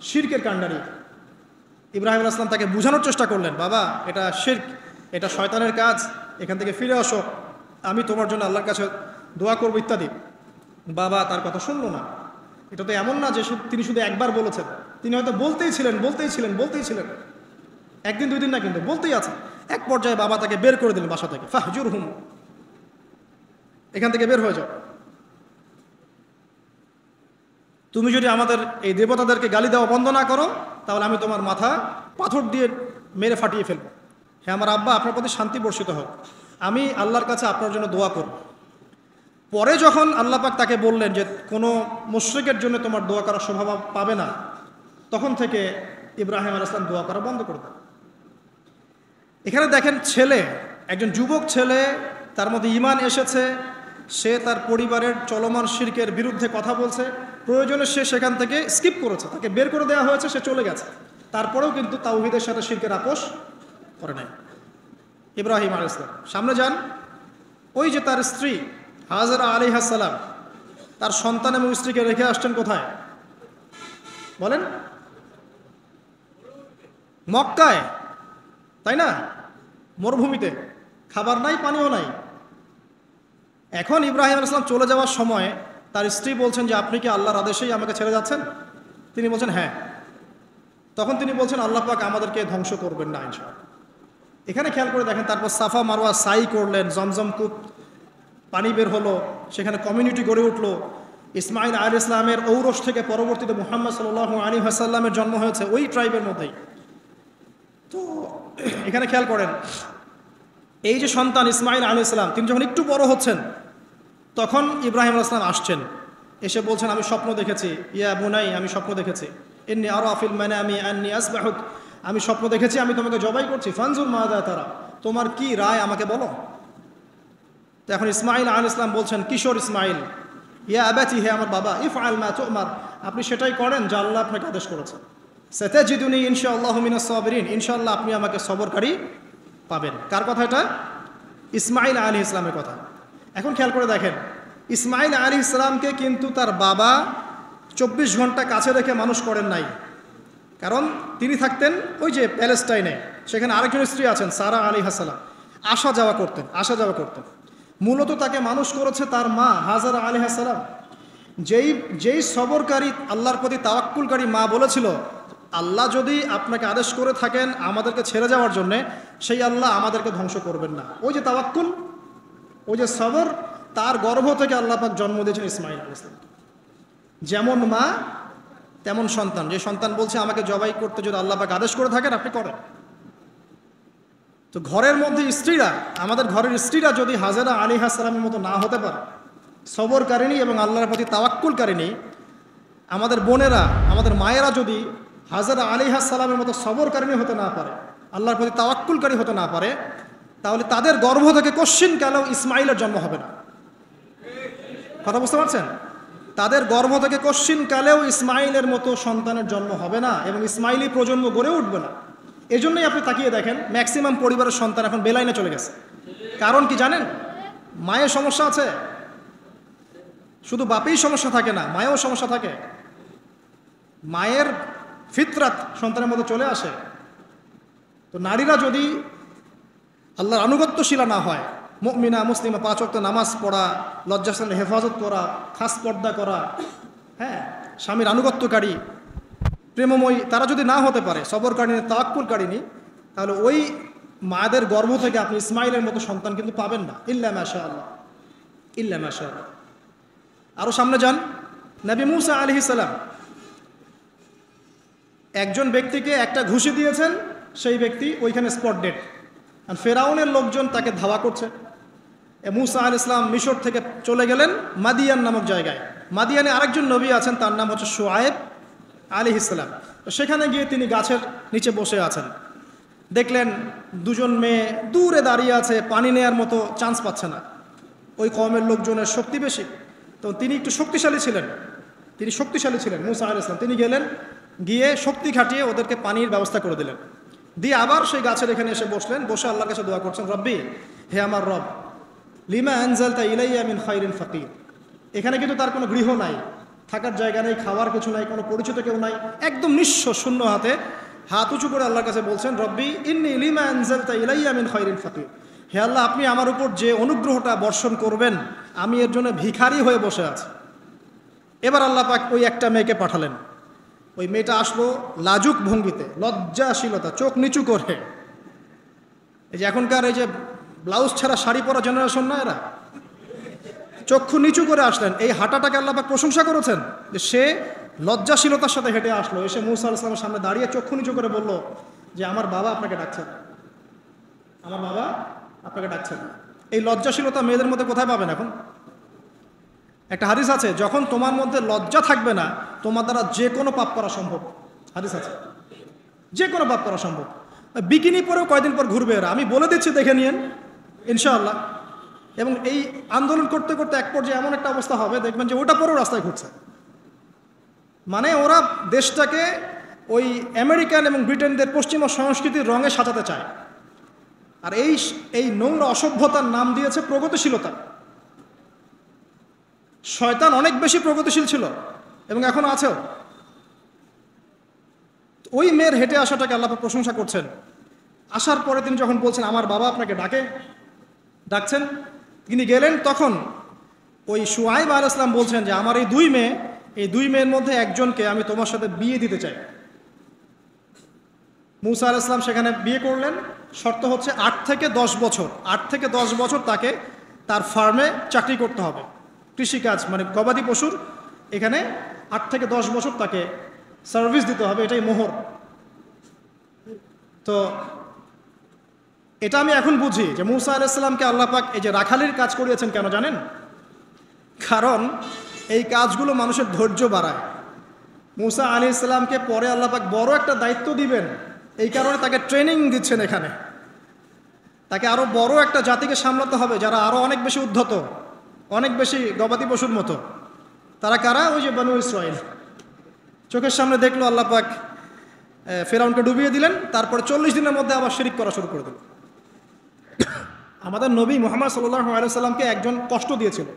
শিরকের কাণ্ডারি। ইব্রাহিম আলাইহিস সালাম তাকে বোঝানোর চেষ্টা করলেন, বাবা এটা শিরক, এটা শয়তানের কাজ, এখান থেকে ফিরে আসো, আমি তোমার জন্য আল্লাহর কাছে দোয়া করবো ইত্যাদি। বাবা তার কথা শুনলো না। এটা তো এমন না যে তিনি শুধু একবার বলেছেন, তিনি হয়তো বলতেই ছিলেন, একদিন দুই দিন না, কিন্তু বলতেই আছে। এক পর্যায়ে বাবা তাকে বের করে দিলেন বাসা থেকে, ফাহজুরহুম, এখান থেকে বের হয়ে যাও, তুমি যদি আমাদের এই দেবতাদেরকে গালি দেওয়া বন্ধ না করো তাহলে আমি তোমার মাথা পাথর দিয়ে মেরে ফাটিয়ে ফেলবো। হ্যাঁ আমার আব্বা, আপনার প্রতি শান্তি বর্ষিত হোক, আমি আল্লাহর কাছে আপনার জন্য দোয়া করব। পরে যখন আল্লাহ পাক তাকে বললেন যে কোনো মুশরিকের জন্য তোমার দোয়া করার স্বভাব পাবে না, তখন থেকে ইব্রাহিম আলাইহিস সালাম দোয়া করা বন্ধ করে দেন। এখানে দেখেন ছেলে, একজন যুবক ছেলে, তার মধ্যে ঈমান এসেছে, সে তার পরিবারের চলমান শিরকের বিরুদ্ধে কথা বলছে, প্রয়োজনে সে সেখান থেকে স্কিপ করেছে, তাকে বের করে দেওয়া হয়েছে, সে চলে গেছে, তারপরেও কিন্তু তাওহীদের সাথে শিরকের আপোষ করে নাই ইব্রাহিম আলাইহিস সালাম। সামনে যান, ওই যে তার স্ত্রী হাজেরা আলাইহিস সালাম তার সন্তান এবং স্ত্রীকে রেখে আসছেন কোথায় বলেন? মক্কায়, তাই না? মরুভূমিতে, খাবার নাই, পানিও নাই। এখন ইব্রাহিম আলাইহিস সালাম চলে যাওয়ার সময় তার স্ত্রী বলছেন যে আপনি কি আল্লাহর আদেশেই আমাকে ছেড়ে যাচ্ছেন? তিনি বলছেন হ্যাঁ। তখন তিনি বলছেন আল্লাহ পাক আমাদেরকে ধ্বংস করবেন না ইনশাআল্লাহ। এখানে খেয়াল করে দেখেন, তারপর সাফা মারওয়া সাই করলেন, জমজম কূপ পানি বের হলো, সেখানে কমিউনিটি গড়ে উঠলো। ইসমাইল আলাইহিস সালামের ঔরস থেকে পরবর্তীতে মুহাম্মদ সাল্লাল্লাহু আলাইহি ওয়াসাল্লামের জন্ম হয়েছে ওই ট্রাইবের মধ্যেই। তো এখানে খেয়াল করেন, এই যে সন্তান ইসমাইল আলাইহিস সালাম, তিনি যখন একটু বড় হচ্ছেন তখন ইব্রাহিম আলাইহিস সালাম আসছেন, এসে বলছেন আমি স্বপ্ন দেখেছি, ইয়া বুনাই, আমি স্বপ্ন দেখেছি, ইন্নী আরা ফিল মানামি আন্নী আসবাহুক, আমি স্বপ্ন দেখেছি আমি তোমাকে জবাই করছি, ফানজুর মাযা তারা, তোমার কি রায় আমাকে বলো। তো এখন ইসমাইল আলাইহিস সালাম বলছেন, কিশোর ইসমাইল, ইয়া আবাতি, হে আমার বাবা, ইফআল মা তুমার, আপনি সেটাই করেন যা আল্লাহ আপনাকে আদেশ করেছেন। সাতাজিদুনি ইনশাআল্লাহু মিনাস সাবিরিন, ইনশাআল্লাহ আপনি আমাকে সবরকারী পাবেন। কার কথা এটা? ইসমাইল আলাইহিস সালামের কথা। এখন খেয়াল করে দেখেন, ইসমাইল আলাইহিস সালামকে কিন্তু তার বাবা 24 ঘন্টা কাছে রেখে মানুষ করেন নাই, কারণ তিনি থাকতেন ওই যে প্যালেস্টাইনে, সেখানে আরেকজন স্ত্রী আছেন সারা আলাইহিস সালাম, আসা যাওয়া করতেন। মূলত তাকে মানুষ করেছে তার মা হাজারা আলাইহিস সালাম। যেই সবরকারী, আল্লাহর প্রতি তাওয়াক্কুলকারী মা বলেছিল, আল্লাহ যদি আপনাকে আদেশ করে থাকেন আমাদেরকে ছেড়ে যাওয়ার জন্যে, সেই আল্লাহ আমাদেরকে ধ্বংস করবেন না। ওই যে তাওয়াক্কুল, ওই যে সবর, তার গর্ভ থেকে আল্লাহ পাক জন্ম দিয়েছেন ইসমাঈল আলাইহিস সালাম। যেমন মা তেমন সন্তান। যে সন্তান বলছে আমাকে জবাই করতে যদি আল্লাহ পাক আদেশ করে থাকেন, আপনি করেন। তো ঘরের মধ্যে স্ত্রীরা, আমাদের ঘরের স্ত্রীরা যদি হাজেরা আলাইহিস সালামের মতো না হতে পারে, সবরকারিণী এবং আল্লাহর প্রতি তাওয়াক্কুলকারিণী, আমাদের বোনেরা, আমাদের মায়েরা যদি হাজেরা আলাইহিস সালামের মতো সবরকারিণী হতে না পারে, আল্লাহর প্রতি তাওয়াক্কুলকারী হতে না পারে, তাহলে তাদের গর্ভ থেকে কশ্চিনকালেও ইসমাইলের জন্ম হবে না। কথা বুঝতে পারছেন? তাদের গর্ভ থেকে কশ্চিনকালেও ইসমাইলের মতো সন্তানের জন্ম হবে না এবং ইসমাইলি প্রজন্ম গড়ে উঠবে না। এই জন্যই আপনি তাকিয়ে দেখেন ম্যাক্সিমাম পরিবারের সন্তান এখন বেলাইনে চলে গেছে। কারণ কি জানেন? মায়ের সমস্যা আছে। শুধু বাপেই সমস্যা থাকে না, মায়েও সমস্যা থাকে। মায়ের ফিতরাত সন্তানের মধ্যে চলে আসে। তো নারীরা যদি আল্লাহর আনুগত্যশীলা না হয়, মুমিনা মুসলিমা, 5 ওয়াক্ত নামাজ পড়া, লজ্জাস্থানের হেফাজত করা, খাস পর্দা করা, হ্যাঁ, স্বামীর আনুগত্যকারী, প্রেমময়ী, তারা যদি না হতে পারে, সবরকারিণী, তাওয়াক্কুলকারিণী, তাহলে ওই মায়েদের গর্ভ থেকে আপনি ইসমাইলের মতো সন্তান কিন্তু পাবেন না। ইল্লা মাশাআল্লাহ, ইল্লা মাশাআল্লাহ। আরও সামনে যান, নবী মুসা আলাইহিস সালাম একজন ব্যক্তিকে একটা ঘুষি দিয়েছেন, সেই ব্যক্তি ওইখানে স্পট ডেড। আর ফেরাউনের লোকজন তাকে ধাওয়া করছে। মুসা আলাইহিস সালাম মিশর থেকে চলে গেলেন মাদিয়ান নামক জায়গায়। মাদিয়ানে আরেকজন নবী আছেন, তার নাম হচ্ছে শুআয়ব আলাইহিস সালাম। সেখানে গিয়ে তিনি গাছের নিচে বসে আছেন। দেখলেন দুজন মেয়ে দূরে দাঁড়িয়ে আছে, পানি নেয়ার মতো চান্স পাচ্ছে না। ওই কওমের লোকজনের শক্তি বেশি, তো তিনি একটু শক্তিশালী ছিলেন, মুসা আলাইহিস সালাম। তিনি গেলেন, গিয়ে শক্তি খাটিয়ে ওদেরকে পানির ব্যবস্থা করে দিলেন। দিয়ে আবার সেই গাছের এখানে এসে বসলেন, বসে আল্লাহর কাছে দোয়া করছেন, রব্বি, হে আমার রব, লিমা আনজালতা ইলাইয়া মিন খাইরিন ফাকির। এখানে কিন্তু তার কোনো গৃহ নাই, থাকার জায়গা নেই, খাওয়ার কিছু নাই, কোনো পরিচিত কেউ নাই, একদম নিঃস্ব, শূন্য হাতে হাত উঁচু করে আল্লাহর কাছে বলছেন, রব্বি ইন্নী লিমা আনজালতা ইলাইয়া মিন খাইরিন ফাকির। হে আল্লাহ, আপনি আমার উপর যে অনুগ্রহটা বর্ষণ করবেন, আমি এর জন্য ভিখারি হয়ে বসে আছি। এবার আল্লাহ পাক ওই একটা মেয়েকে পাঠালেন। ওই মেয়েটা আসলো লাজুক ভঙ্গিতে, লজ্জাশীলতা, চোখ নিচু করে। এই যে এখনকার এই যে ব্লাউজ ছাড়া শাড়ি পরা জেনারেশন না, এরা চক্ষু নিচু করে আসলেন। এই হাঁটাটাকে আল্লাহ পাক প্রশংসা করেছেন যে সে লজ্জাশীলতার সাথে হেঁটে আসলো, এসে মুসা আলাইহিস সালামের সামনে দাঁড়িয়ে চক্ষু নিচু করে বলল যে আমার বাবা আপনাকে ডাকছেন, আমার বাবা আপনাকে ডাকছেন। এই লজ্জাশীলতা মেয়েদের মধ্যে কোথায় পাবেন এখন? একটা হাদিস আছে, যখন তোমার মধ্যে লজ্জা থাকবে না, তোমার দ্বারা যে কোনো পাপ করা সম্ভব। হাদিস আছে, যে কোনো পাপ করা সম্ভব। বিকিনি পরেও কয়দিন পর ঘুরবে এরা, আমি বলে দিচ্ছি, দেখে নিয়েন ইনশাআল্লাহ। এবং এই আন্দোলন করতে করতে এক পর্যায়ে এমন একটা অবস্থা হবে, দেখবেন যে ওটা পরেও রাস্তায় ঘুরছে। মানে ওরা দেশটাকে ওই আমেরিকান এবং ব্রিটেনদের পশ্চিমা সংস্কৃতির রঙে সাজাতে চায়। আর এই নোংরা অসভ্যতার নাম দিয়েছে প্রগতিশীলতা। শয়তান অনেক বেশি প্রগতিশীল ছিল এবং এখন আছেও। ওই মেয়ের হেঁটে আসাটাকে আল্লাহ প্রশংসা করছেন। আসার পরে তিনি যখন বলছেন আমার বাবা আপনাকে ডাকছেন, তিনি গেলেন, তখন ওই শুআয়ব আলাইহিস সালাম বলছেন যে আমার এই দুই মেয়ের মধ্যে একজনকে আমি তোমার সাথে বিয়ে দিতে চাই। মুসা আলাইহিস সালাম সেখানে বিয়ে করলেন। শর্ত হচ্ছে 8 থেকে 10 বছর তাকে তার ফার্মে চাকরি করতে হবে, কৃষিকাজ, মানে গবাদি পশুর এখানে 8 থেকে 10 বছর তাকে সার্ভিস দিতে হবে, এটাই মোহর। তো এটা আমি এখন বুঝি যে মুসা আলাইহিস সালামকে আল্লাহ পাক এই যে রাখালির কাজ করিয়েছেন কেন জানেন? কারণ এই কাজগুলো মানুষের ধৈর্য বাড়ায়। মুসা আলাইহিস সালামকে পরে আল্লাহ পাক বড় একটা দায়িত্ব দিবেন, এই কারণে তাকে ট্রেনিং দিচ্ছেন এখানে। তাকে আরো বড় একটা জাতিকে সামলাতে হবে যারা আরো অনেক বেশি উদ্ধত, অনেক বেশি গবাদি পশুর মতো। তারা কারা? ওই যে বনু ইসরাইল। চোখের সামনে দেখলো আল্লাহ পাক ফেরাউনকে ডুবিয়ে দিলেন, তারপরে 40 দিনের মধ্যে আবার শিরিক করা শুরু করে দিল। আমাদের নবী মুহাম্মদ সাল্লাল্লাহু আলাইহি ওয়াসাল্লামকে একজন কষ্ট দিয়েছিল।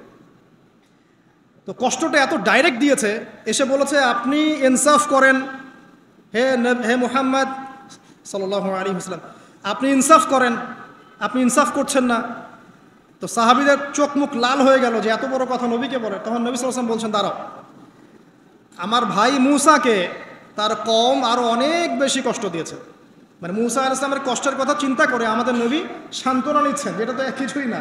তো কষ্টটা এত ডাইরেক্ট দিয়েছে, এসে বলেছে আপনি ইনসাফ করেন হে মুহাম্মদ সাল্লাল্লাহু আলাইহি ওয়াসাল্লাম, আপনি ইনসাফ করেন, আপনি ইনসাফ করছেন না। তো সাহাবীদের চোখ মুখ লাল হয়ে গেল যে এত বড় কথা নবীকে বলে। তখন নবী সাল্লাল্লাহু আলাইহি ওয়াসাল্লাম বলছেন, দাঁড়াও, আমার ভাই মূসাকে তার কওম আরো অনেক বেশি কষ্ট দিয়েছে। মানে মূসা আলাইহিস সালামের কষ্টের কথা চিন্তা করে আমাদের নবী সান্ত্বনা নিচ্ছেন, যেটা তো কিছুই না।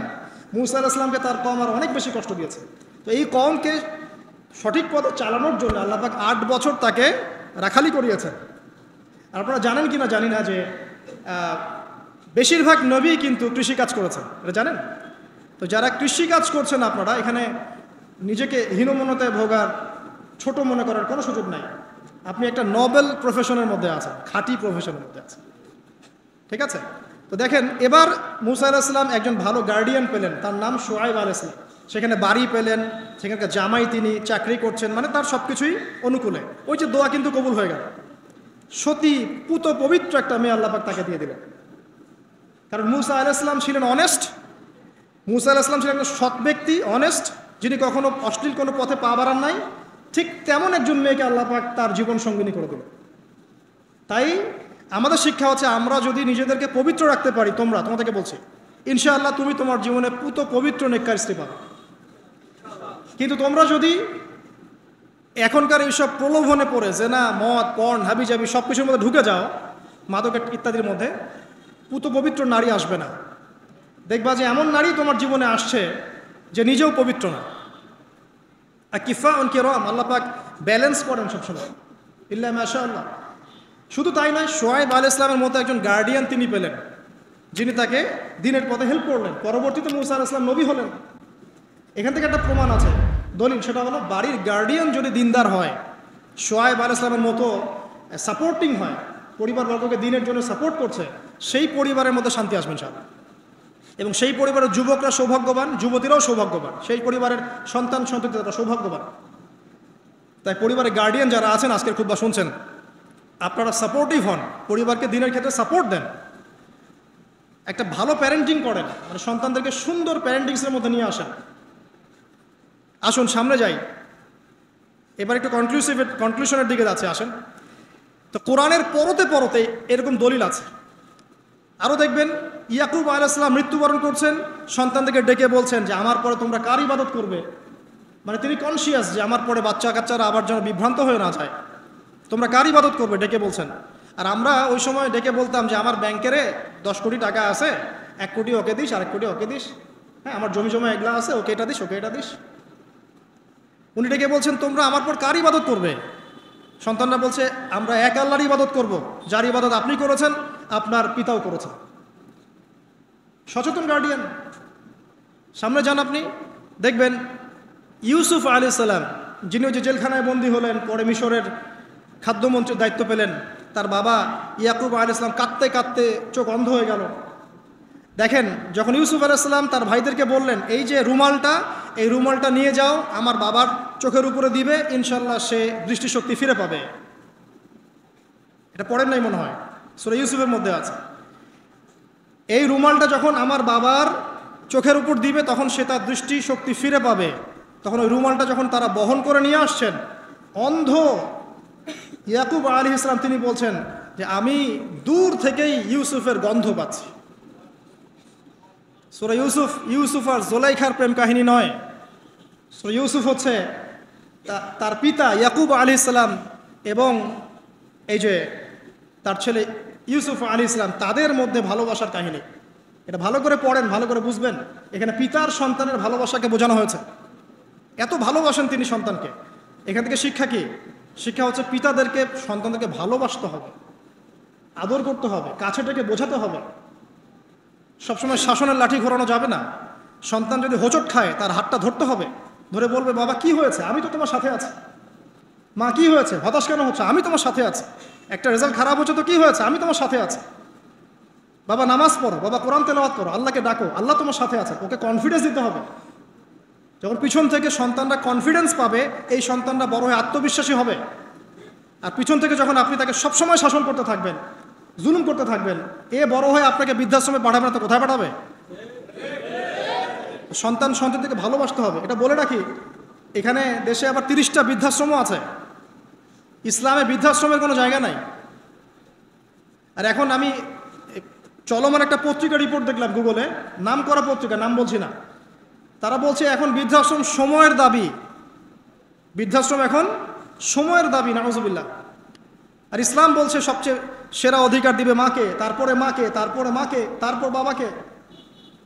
মূসা আলাইহিস সালামকে তার কওম আরো অনেক বেশি কষ্ট দিয়েছে। তো এই কওমকে সঠিক পথে চালানোর জন্য আল্লাহ পাক 8 বছর তাকে রাখালি করিয়েছেন। আর আপনারা জানেন কি না জানি না যে বেশিরভাগ নবী কিন্তু কৃষিকাজ করেছেন, এটা জানেন? তো যারা কৃষিকাজ করছেন আপনারা এখানে নিজেকে হীনমন্যতায় ভোগার, ছোট মনে করার কোনো সুযোগ নাই। আপনি একটা নোবেল প্রফেশনের মধ্যে আছেন, খাঁটি প্রফেশনের মধ্যে আছেন, ঠিক আছে? তো দেখেন, এবার মূসা আলাইহিস সালাম একজন ভালো গার্ডিয়ান পেলেন, তার নাম শুআয়ব আলাইহিস সালাম। সেখানে বাড়ি পেলেন, সেখানকার জামাই, তিনি চাকরি করছেন, মানে তার সব কিছুই অনুকূলে। ওই যে দোয়া কিন্তু কবুল হয়ে গেল। সতী পুত পবিত্র একটা মেয়ে আল্লাহ পাক তাকে দিয়ে দিলেন। কারণ মূসা আলাইহিস সালাম ছিলেন অনেস্ট, মূসা আলাইহিস সালাম ছিলেন একটা সৎ ব্যক্তি, অনেস্ট, যিনি কখনো অশ্লীল কোনো পথে পা বাড়ান নাই। ঠিক তেমন একজন মেয়েকে আল্লাহ পাক তার জীবন সঙ্গিনী করে দিল। তাই আমাদের শিক্ষা হচ্ছে, আমরা যদি নিজেদেরকে পবিত্র রাখতে পারি, তোমাদেরকে বলছি, ইনশাআল্লাহ তুমি তোমার জীবনে পুত পবিত্র নেককার স্ত্রী পাবে। কিন্তু তোমরা যদি এখনকার এইসব প্রলোভনে পড়ে জেনা, মদ, পর্ন, হাবিজাবি সব কিছুর মধ্যে ঢুকে যাও, মাদক ইত্যাদির মধ্যে, পুত পবিত্র নারী আসবে না। দেখবা যে এমন নারী তোমার জীবনে আসছে যে নিজেও পবিত্র না। আর কিফা কিরম, আল্লাহ পাক ব্যালেন্স করেন সবসময়, ইল্লা মাশাআল্লাহ। শুধু তাই নয়, শুআয়ব আলাইহিস সালামের মতো একজন গার্ডিয়ান তিনি পেলেন, যিনি তাকে দিনের পথে হেল্প করলেন। পরবর্তীতে মূসা আলাইহিস সালাম নবী হলেন। এখান থেকে একটা প্রমাণ আছে, দলিল, সেটা হলো বাড়ির গার্ডিয়ান যদি দিনদার হয়, শুআয়ব আলাইহিস সালামের মতো সাপোর্টিং হয়, পরিবারবর্গকে দিনের জন্য সাপোর্ট করছে, সেই পরিবারের মধ্যে শান্তি আসবে ইনশাআল্লাহ। এবং সেই পরিবারের যুবকরা সৌভাগ্যবান, যুবতীরাও সৌভাগ্যবান, সেই পরিবারের সন্তান সন্ততি তারা সৌভাগ্যবান। তাই পরিবারের গার্ডিয়ান যারা আছেন, আজকের খুতবা শুনছেন, আপনারা সাপোর্টিভ হন, পরিবারকে দিনের ক্ষেত্রে সাপোর্ট দেন, একটা ভালো প্যারেন্টিং করেন, মানে সন্তানদেরকে সুন্দর প্যারেন্টিংসের মধ্যে নিয়ে আসেন। আসুন সামনে যাই, এবার একটু কনক্লুশনের দিকে যাচ্ছে, আসেন। তো কোরআনের পরতে পরতে এরকম দলিল আছে। আরও দেখবেন, ইয়াকুব আলাইহিস সালাম মৃত্যুবরণ করছেন, সন্তানদেরকে ডেকে বলছেন যে আমার পরে তোমরা কার ইবাদত করবে। মানে তিনি কনসিয়াস যে আমার পরে বাচ্চা কাচ্চারা আবার যেন বিভ্রান্ত হয়ে না যায়, তোমরা কার ইবাদত করবে, ডেকে বলছেন। আর আমরা ওই সময় ডেকে বলতাম যে আমার ব্যাংকেরে 10 কোটি টাকা আছে, 1 কোটি ওকে দিস, 1 কোটি ওকে দিস, হ্যাঁ আমার জমি জমা এগুলা আছে, ওকে এটা দিস, ওকে এটা দিস। উনি ডেকে বলছেন তোমরা আমার পর কার ইবাদত করবে। সন্তানরা বলছে আমরা এক আল্লাহর ইবাদত করব, যার ইবাদত আপনি করেছেন, আপনার পিতাও করেছেন। সচেতন গার্ডিয়ান। সামনে যান, আপনি দেখবেন ইউসুফ আলাইহিস সালাম, যিনি ওই যে জেলখানায় বন্দী হলেন, পরে মিশরের খাদ্যমন্ত্রীর দায়িত্ব পেলেন, তার বাবা ইয়াকুব আলাইহিস সালাম কাঁদতে কাঁদতে চোখ অন্ধ হয়ে গেল। দেখেন, যখন ইউসুফ আলাইহিস সালাম তার ভাইদেরকে বললেন এই যে রুমালটা, এই রুমালটা নিয়ে যাও, আমার বাবার চোখের উপরে দিবে, ইনশাল্লাহ সে দৃষ্টিশক্তি ফিরে পাবে। এটা পড়েন নাই মনে হয়, সূরা ইউসুফের মধ্যে আছে। এই রুমালটা যখন আমার বাবার চোখের উপর দিবে, তখন সে তার দৃষ্টিশক্তি ফিরে পাবে। তখন ওই রুমালটা যখন তারা বহন করে নিয়ে আসছেন, অন্ধ ইয়াকুব আলাইহিস সালাম তিনি বলছেন যে আমি দূর থেকেই ইউসুফের গন্ধ পাচ্ছি। সূরা ইউসুফ আর জুলাইখার প্রেম কাহিনী নয়। সূরা ইউসুফ হচ্ছে তার পিতা ইয়াকুব আলাইহিস সালাম এবং এই যে তার ছেলে ইউসুফ আলাইহিস সালাম, তাদের মধ্যে ভালোবাসার কাহিনী। এটা ভালো করে পড়েন, ভালো করে বুঝবেন। এখানে পিতার সন্তানের ভালোবাসাকে বোঝানো হয়েছে। এত ভালোবাসেন তিনি সন্তানকে। এখান থেকে শিক্ষা কি? শিক্ষা হচ্ছে পিতাদেরকে, সন্তানদেরকে ভালোবাসতে হবে, আদর করতে হবে, কাছে থেকে বোঝাতে হবে। সবসময় শাসনের লাঠি ঘোরানো যাবে না। সন্তান যদি হোঁচট খায়, তার হাতটা ধরতে হবে, ধরে বলবে বাবা কি হয়েছে, আমি তো তোমার সাথে আছি। মা কি হয়েছে, হতাশ কেন হচ্ছে, আমি তোমার সাথে আছি। একটা রেজাল্ট খারাপ হচ্ছে তো কি হয়েছে, আমি তোমার সাথে আছি। বাবা নামাজ পড়ো, বাবা কোরআন তেলাওয়াত করো, আল্লাহকে ডাকো, আল্লাহ তোমার সাথে আছে। ওকে কনফিডেন্স দিতে হবে। যখন পিছন থেকে সন্তানরা কনফিডেন্স পাবে, এই সন্তানরা বড় হয়ে আত্মবিশ্বাসী হবে। আর পিছন থেকে যখন আপনি তাকে সবসময় শাসন করতে থাকবেন, জুলুম করতে থাকবেন, এ বড় হয়ে আপনাকে বৃদ্ধাশ্রমে পাঠাবে না তো কোথায় পাঠাবে? সন্তানদেরকে ভালোবাসতে হবে। এটা বলে রাখি, এখানে দেশে আবার 30টা বৃদ্ধাশ্রমও আছে। ইসলামে বৃদ্ধাশ্রমের কোনো জায়গা নাই। আর এখন আমি চলমান একটা পত্রিকা রিপোর্ট দেখলাম গুগলে, নাম করা পত্রিকা, নাম বলছি না, তারা বলছে এখন বৃদ্ধাশ্রম সময়ের দাবি, বৃদ্ধাশ্রম এখন সময়ের দাবি, নাউজুবিল্লাহ। আর ইসলাম বলছে সবচেয়ে সেরা অধিকার দিবে মাকে, তারপরে মাকে, তারপরে মাকে, তারপর বাবাকে।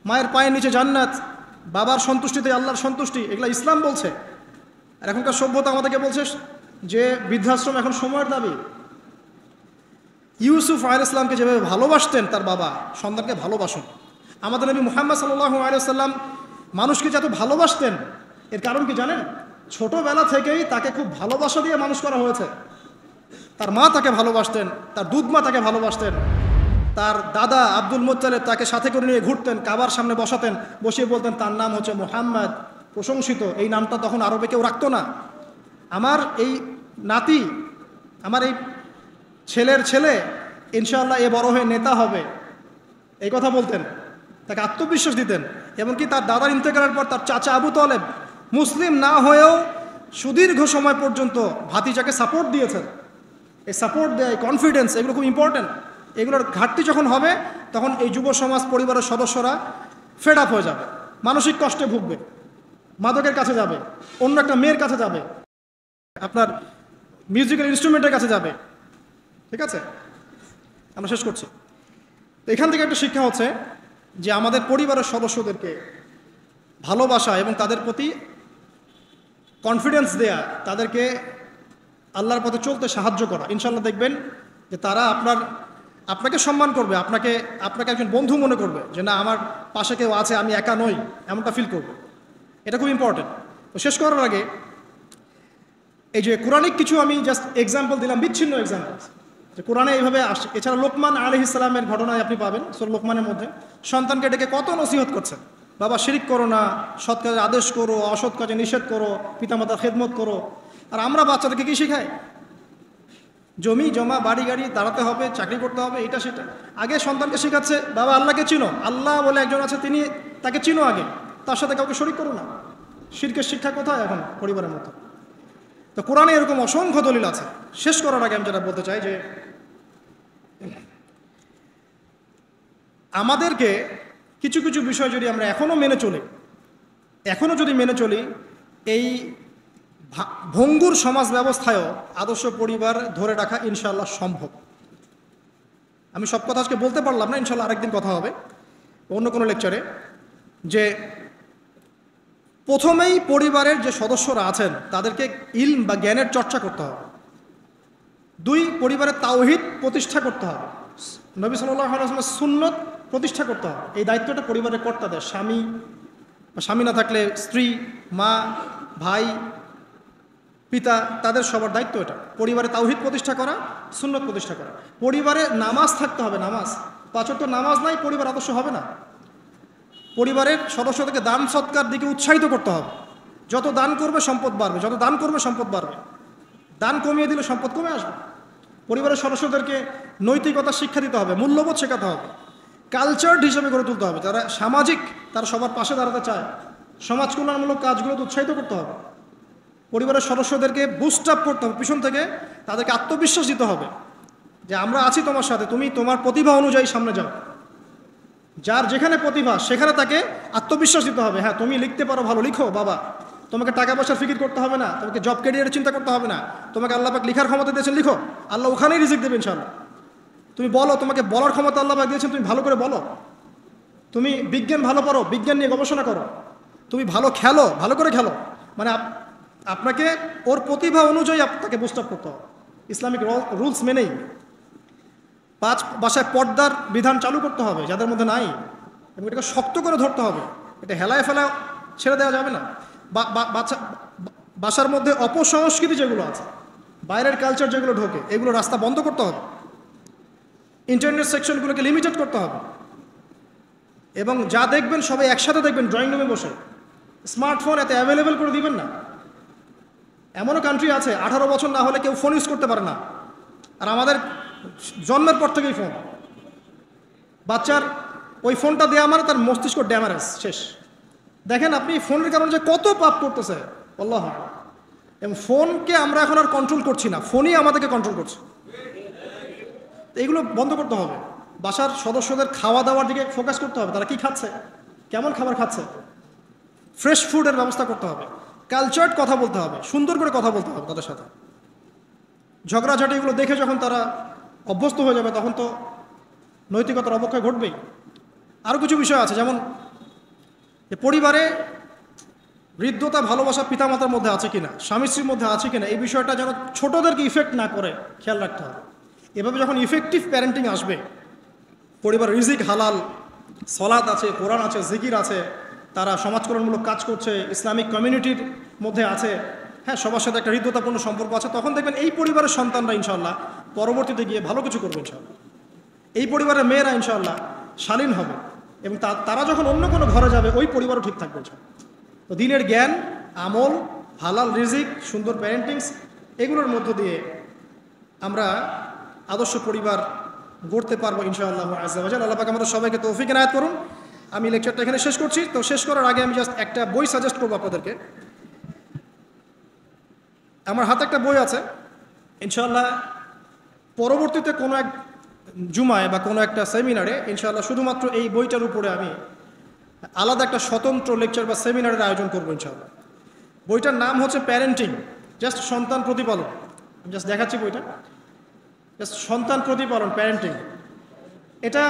মায়ের পায়ের নিচে জান্নাত, বাবার সন্তুষ্টিতে আল্লাহর সন্তুষ্টি, এগুলা ইসলাম বলছে। আর এখনকার সভ্যতা আমাদেরকে বলছে যে বৃদ্ধাশ্রম এখন সময়ের দাবি। ইউসুফ আলাইহিস সালামকে যেভাবে ভালোবাসতেন তার বাবা, সন্তানকে ভালোবাসুন। আমাদের নবী মুহাম্মদ সাল্লাল্লাহু আলাইহি ওয়াসাল্লাম মানুষকে যত ভালোবাসতেন, এর কারণ কি জানেন? ছোটবেলা থেকেই তাকে খুব ভালোবাসা দিয়ে মানুষ করা হয়েছে। তার মা তাকে ভালোবাসতেন, তার দুধ মা তাকে ভালোবাসতেন, তার দাদা আব্দুল মুত্তালিব তাকে সাথে করে নিয়ে ঘুরতেন, কাবার সামনে বসাতেন, বসিয়ে বলতেন তার নাম হচ্ছে মুহাম্মদ, প্রশংসিত। এই নামটা তখন আরবে কেউ রাখতো না। আমার এই নাতি, আমার এই ছেলের ছেলে ইনশাআল্লাহ এ বড় হয়ে নেতা হবে, এই কথা বলতেন, তাকে আত্মবিশ্বাস দিতেন। এমনকি তার দাদার ইন্তেকালের পর তার চাচা আবু তালেব মুসলিম না হয়েও সুদীর্ঘ সময় পর্যন্ত ভাতিজাকে সাপোর্ট দিয়েছেন। এই সাপোর্ট দেয়, কনফিডেন্স, এগুলো খুব ইম্পর্টেন্ট। এগুলোর ঘাটতি যখন হবে তখন এই যুব সমাজ পরিবারের সদস্যরা ফেড আপ হয়ে যাবে, মানসিক কষ্টে ভুগবে, মাদকের কাছে যাবে, অন্য একটা মেয়ের কাছে যাবে, আপনার মিউজিক্যাল ইনস্ট্রুমেন্টের কাছে যাবে। ঠিক আছে, আমরা শেষ করছি। তো এখান থেকে একটা শিক্ষা হচ্ছে যে আমাদের পরিবারের সদস্যদেরকে ভালোবাসা এবং তাদের প্রতি কনফিডেন্স দেয়া, তাদেরকে আল্লাহর পথে চলতে সাহায্য করা। ইনশাআল্লাহ দেখবেন যে তারা আপনাকে সম্মান করবে, আপনাকে একজন বন্ধু মনে করবে, যে না আমার পাশে কেউ আছে, আমি একা নই, এমনটা ফিল করবে। এটা খুব ইম্পর্টেন্ট। তো শেষ করার আগে এই যে কোরআনিক কিছু আমি জাস্ট এক্সাম্পল দিলাম, বিচ্ছিন্ন এক্সাম্পল যে কোরআনে এইভাবে আসছে। এছাড়া লোকমান আলাইহিস সালামের ঘটনায় আপনি পাবেন সূরা লোকমানের মধ্যে, সন্তানকে ডেকে কত নসিহত করছেন, বাবা শিরিক করো না, সৎ কাজে আদেশ করো, অসৎ কাজে নিষেধ করো, পিতামাতার খেদমত করো। আর আমরা বাচ্চাদেরকে কি শেখাই? জমি জমা, বাড়ি গাড়ি, দাঁড়াতে হবে, চাকরি করতে হবে, এটা সেটা। আগে সন্তানকে শেখাচ্ছে বাবা আল্লাহকে চিনো, আল্লাহ বলে একজন আছে, তিনি, তাকে চিনো আগে, তার সাথে কাউকে শরিক করো না। শিরকের শিক্ষা কোথায় এখন পরিবারের মতো? তো কোরআনে এরকম অসংখ্য দলিল আছে। শেষ করার আগে আমি যেটা বলতে চাই যে আমাদেরকে কিছু কিছু বিষয় যদি আমরা এখনও যদি মেনে চলি, এই ভঙ্গুর সমাজ ব্যবস্থায়ও আদর্শ পরিবার ধরে রাখা ইনশাআল্লাহ সম্ভব। আমি সব কথা আজকে বলতে পারলাম না, ইনশাআল্লাহ আরেকদিন কথা হবে অন্য কোনো লেকচারে। যে প্রথমেই পরিবারের যে সদস্যরা আছেন তাদেরকে ইলম বা জ্ঞানের চর্চা করতে হবে। 2, পরিবারের তাওহীদ প্রতিষ্ঠা করতে হবে, নবী সাল্লাল্লাহু আলাইহি ওয়াসাল্লামের সুন্নত প্রতিষ্ঠা করতে হবে। এই দায়িত্বটা পরিবারের কর্তাদের, স্বামী না থাকলে স্ত্রী, মা, ভাই, পিতা, তাদের সবার দায়িত্ব এটা। পরিবারে তাওহীদ প্রতিষ্ঠা করা, সুন্নত প্রতিষ্ঠা করা। পরিবারে নামাজ থাকতে হবে, নামাজ, 5 ওয়াক্ত নামাজ নাই পরিবার আদর্শ হবে না। পরিবারের সদস্যদেরকে দান সৎকার দিকে উৎসাহিত করতে হবে। যত দান করবে সম্পদ বাড়বে, যত দান করবে সম্পদ বাড়বে। দান কমিয়ে দিলে সম্পদ কমে আসবে। পরিবারের সদস্যদেরকে নৈতিকতা শিক্ষা দিতে হবে, মূল্যবোধ শেখাতে হবে, কালচার্ড হিসেবে গড়ে তুলতে হবে। যারা সামাজিক, তারা সবার পাশে দাঁড়াতে চায়, সমাজ কল্যাণমূলক কাজগুলোতে উৎসাহিত করতে হবে। পরিবারের সদস্যদেরকে বুস্ট আপ করতে হবে, পিছন থেকে তাদেরকে আত্মবিশ্বাস দিতে হবে যে আমরা আছি তোমার সাথে, তুমি তোমার প্রতিভা অনুযায়ী সামনে যাও। যার যেখানে প্রতিভা সেখানে তাকে আত্মবিশ্বাস দিতে হবে। হ্যাঁ, তুমি লিখতে পারো, ভালো লিখো বাবা, তোমাকে টাকা পয়সার ফিকির করতে হবে না, তোমাকে জব ক্যারিয়ারের চিন্তা করতে হবে না, তোমাকে আল্লাহ পাক লিখার ক্ষমতা দিয়েছেন, লিখো, আল্লাহ ওখানেই রিজিক দেবে ইনশাআল্লাহ। তুমি বলো, তোমাকে বলার ক্ষমতা আল্লাহ পাক দিয়েছেন, তুমি ভালো করে বলো। তুমি বিজ্ঞান ভালো পড়ো, বিজ্ঞান নিয়ে গবেষণা করো। তুমি ভালো খেলো, ভালো করে খেলো। মানে আপনাকে ওর প্রতিভা অনুযায়ী তাকে বুস্ট আপ করতে হবে, ইসলামিক রুলস মেনেই। 5, বাসায় পর্দার বিধান চালু করতে হবে যাদের মধ্যে নাই, এবং এটাকে শক্ত করে ধরতে হবে। এটা হেলায় ফেলায় ছেড়ে দেওয়া যাবে না। বাসার মধ্যে অপসংস্কৃতি যেগুলো আছে, বাইরের কালচার যেগুলো ঢোকে, এগুলো রাস্তা বন্ধ করতে হবে। ইন্টারনেট সেকশনগুলোকে লিমিটেড করতে হবে। এবং যা দেখবেন সবাই একসাথে দেখবেন, ড্রয়িং রুমে বসে। স্মার্টফোন এত অ্যাভেলেবেল করে দিবেন না। এমনও কান্ট্রি আছে 18 বছর না হলে কেউ ফোন ইউজ করতে পারে না, আর আমাদের জন্মের পর থেকেই ফোন। বাচ্চার ওই ফোনটা দেওয়া মানে তার মস্তিষ্ক ড্যামারেজ শেষ। দেখেন আপনি ফোনের কারণে যে কত পাপ করতেছে, আল্লাহ। এবং ফোনকে আমরা এখন আর কন্ট্রোল করছি না, ফোনই আমাদেরকে কন্ট্রোল করছে। এইগুলো বন্ধ করতে হবে। বাসার সদস্যদের খাওয়া দাওয়ার দিকে ফোকাস করতে হবে, তারা কি খাচ্ছে, কেমন খাবার খাচ্ছে, ফ্রেশ ফুডের ব্যবস্থা করতে হবে, কালচার্ড কথা বলতে হবে, সুন্দর করে কথা বলতে হবে তাদের সাথে। ঝগড়াঝাটি এগুলো দেখে যখন তারা অভ্যস্ত হয়ে যাবে তখন তো নৈতিকতার অবক্ষয় ঘটবেই। আরও কিছু বিষয় আছে, যেমন পরিবারে হৃদ্যতা ভালোবাসা পিতামাতার মধ্যে আছে কিনা, স্বামী স্ত্রীর মধ্যে আছে কিনা, এই বিষয়টা যেন ছোটদেরকে ইফেক্ট না করে খেয়াল রাখতে হবে। এভাবে যখন ইফেক্টিভ প্যারেন্টিং আসবে, পরিবার রিজিক হালাল, সলাত আছে, কোরআন আছে, জিকির আছে, তারা সমাজকল্যাণমূলক কাজ করছে, ইসলামিক কমিউনিটির মধ্যে আছে, হ্যাঁ, সবার সাথে একটা হৃদ্যতাপূর্ণ সম্পর্ক আছে, তখন দেখবেন এই পরিবারের সন্তানরা ইনশাআল্লাহ পরবর্তীতে গিয়ে ভালো কিছু করবে ইনশাআল্লাহ। এই পরিবারের মেয়েরা ইনশাআল্লাহ শালীন হবে, এবং তারা যখন অন্য কোনো ঘরে যাবে ওই পরিবারও ঠিক থাকবে ইনশাআল্লাহ। তো দিনের জ্ঞান, আমল, হালাল রিজিক, সুন্দর প্যারেন্টিংস, এগুলোর মধ্য দিয়ে আমরা আদর্শ পরিবার গড়তে পারবো ইনশাআল্লাহ আজ্জা ওয়া জাল। আল্লাহ পাক আমাদের সবাইকে তৌফিক এনায়েত করুন। আমি লেকচারটা এখানে শেষ করছি। তো শেষ করার আগে আমি জাস্ট একটা বই সাজেস্ট করবো আপনাদেরকে। আমার হাতে একটা বই আছে, ইনশাআল্লাহ পরবর্তীতে কোনো এক জুমায় বা কোনো একটা সেমিনারে ইনশাআল্লাহ শুধুমাত্র এই বইটার উপরে আমি আলাদা একটা স্বতন্ত্র লেকচার বা সেমিনারের আয়োজন করবো ইনশাআল্লাহ। বইটার নাম হচ্ছে প্যারেন্টিং, জাস্ট সন্তান প্রতিপালন। আমি জাস্ট দেখাচ্ছি বইটা, জাস্ট সন্তান প্রতিপালন, প্যারেন্টিং। এটা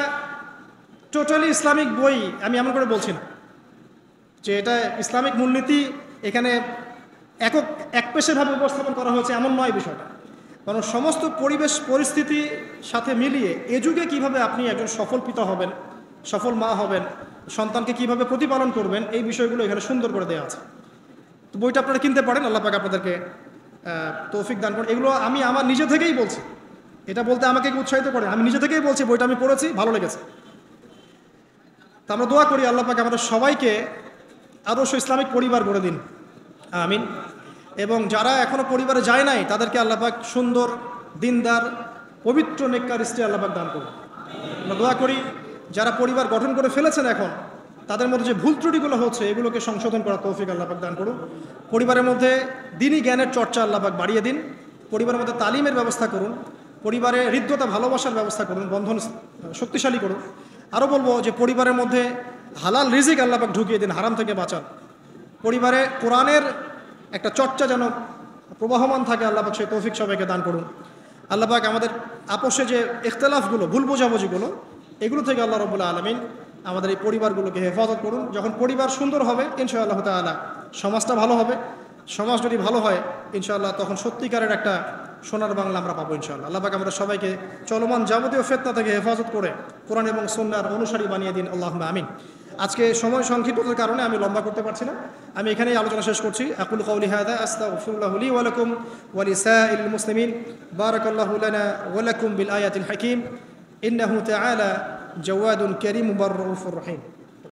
টোটালি ইসলামিক বই, আমি এমন করে বলছি না যে এটা ইসলামিক মূলনীতি এখানে একপেশেভাবে উপস্থাপন করা হয়েছে, এমন নয় বিষয়টা। কারণ সমস্ত পরিবেশ পরিস্থিতির সাথে মিলিয়ে এ যুগে কীভাবে আপনি একজন সফল পিতা হবেন, সফল মা হবেন, সন্তানকে কীভাবে প্রতিপালন করবেন, এই বিষয়গুলো এখানে সুন্দর করে দেওয়া আছে। তো বইটা আপনারা কিনতে পারেন, আল্লাহ পাক আপনাদেরকে তৌফিক দান করুন। এগুলো আমি আমার নিজে থেকেই বলছি, এটা বলতে আমাকে উৎসাহিত করে, আমি নিজে থেকেই বলছি, বইটা আমি পড়েছি, ভালো লেগেছে। তা আমরা দোয়া করি আল্লাহ পাক আমাদের সবাইকে আদর্শ ইসলামিক পরিবার গড়ে দিন, আমিন। এবং যারা এখনো পরিবারে যায় নাই তাদেরকে আল্লাহ পাক সুন্দর, দিনদার, পবিত্র, নেককার স্ত্রী আল্লাহ পাক দান করুন। আমরা দোয়া করি যারা পরিবার গঠন করে ফেলেছেন এখন, তাদের মধ্যে যে ভুল ত্রুটিগুলো হচ্ছে এগুলোকে সংশোধন করার তৌফিক আল্লাহ পাক দান করুন। পরিবারের মধ্যে দ্বীনি জ্ঞানের চর্চা আল্লাহ পাক বাড়িয়ে দিন। পরিবারের মধ্যে তালিমের ব্যবস্থা করুন, পরিবারে হৃদ্যতা ভালোবাসার ব্যবস্থা করুন, বন্ধন শক্তিশালী করুন। আরও বলবো যে পরিবারের মধ্যে হালাল রিজিক আল্লাহ পাক ঢুকিয়ে দিন, হারাম থেকে বাঁচান। পরিবারে কোরআনের একটা চর্চা যেন প্রবাহমান থাকে, আল্লাহ পাক সেই তৌফিক সবাইকে দান করুন। আল্লাহ পাক আমাদের আপোষে যে ইখতিলাফগুলো, ভুল বোঝাবুঝিগুলো, এগুলো থেকে আল্লাহ রাব্বুল আলামিন আমাদের এই পরিবারগুলোকে হেফাজত করুন। যখন পরিবার সুন্দর হবে ইনশাআল্লাহ তাআলা সমাজটা ভালো হবে। সমাজ যদি ভালো হয় ইনশাআল্লাহ তখন সত্যিকারের একটা সোনার বাংলা আমরা পাবো ইনশাআল্লাহ। আল্লাহ পাক আমরা সবাইকে চলমান যাবতীয় ফিতনা থেকে হেফাজত করে কোরআন এবং সুন্নাহর অনুসারী বানিয়ে দিন, আল্লাহুম্মা আমিন। আজকে সময় সংক্ষিপ্ততার কারণে আমি লম্বা করতে পারছি না, আমি এখানেই আলোচনা শেষ করছি। আকুলু কওলি হাযা আস্তাগফিরুল্লাহ লি ওয়া লাকুম ওয়া লিসাইরিল মুসলিমিন। বারাকাল্লাহু লানা ওয়া লাকুম বিল আয়াতিল হাকীম। ইন্নাহু তাআলা জাওয়াদুন কারীমুর রাউফুর রহিম।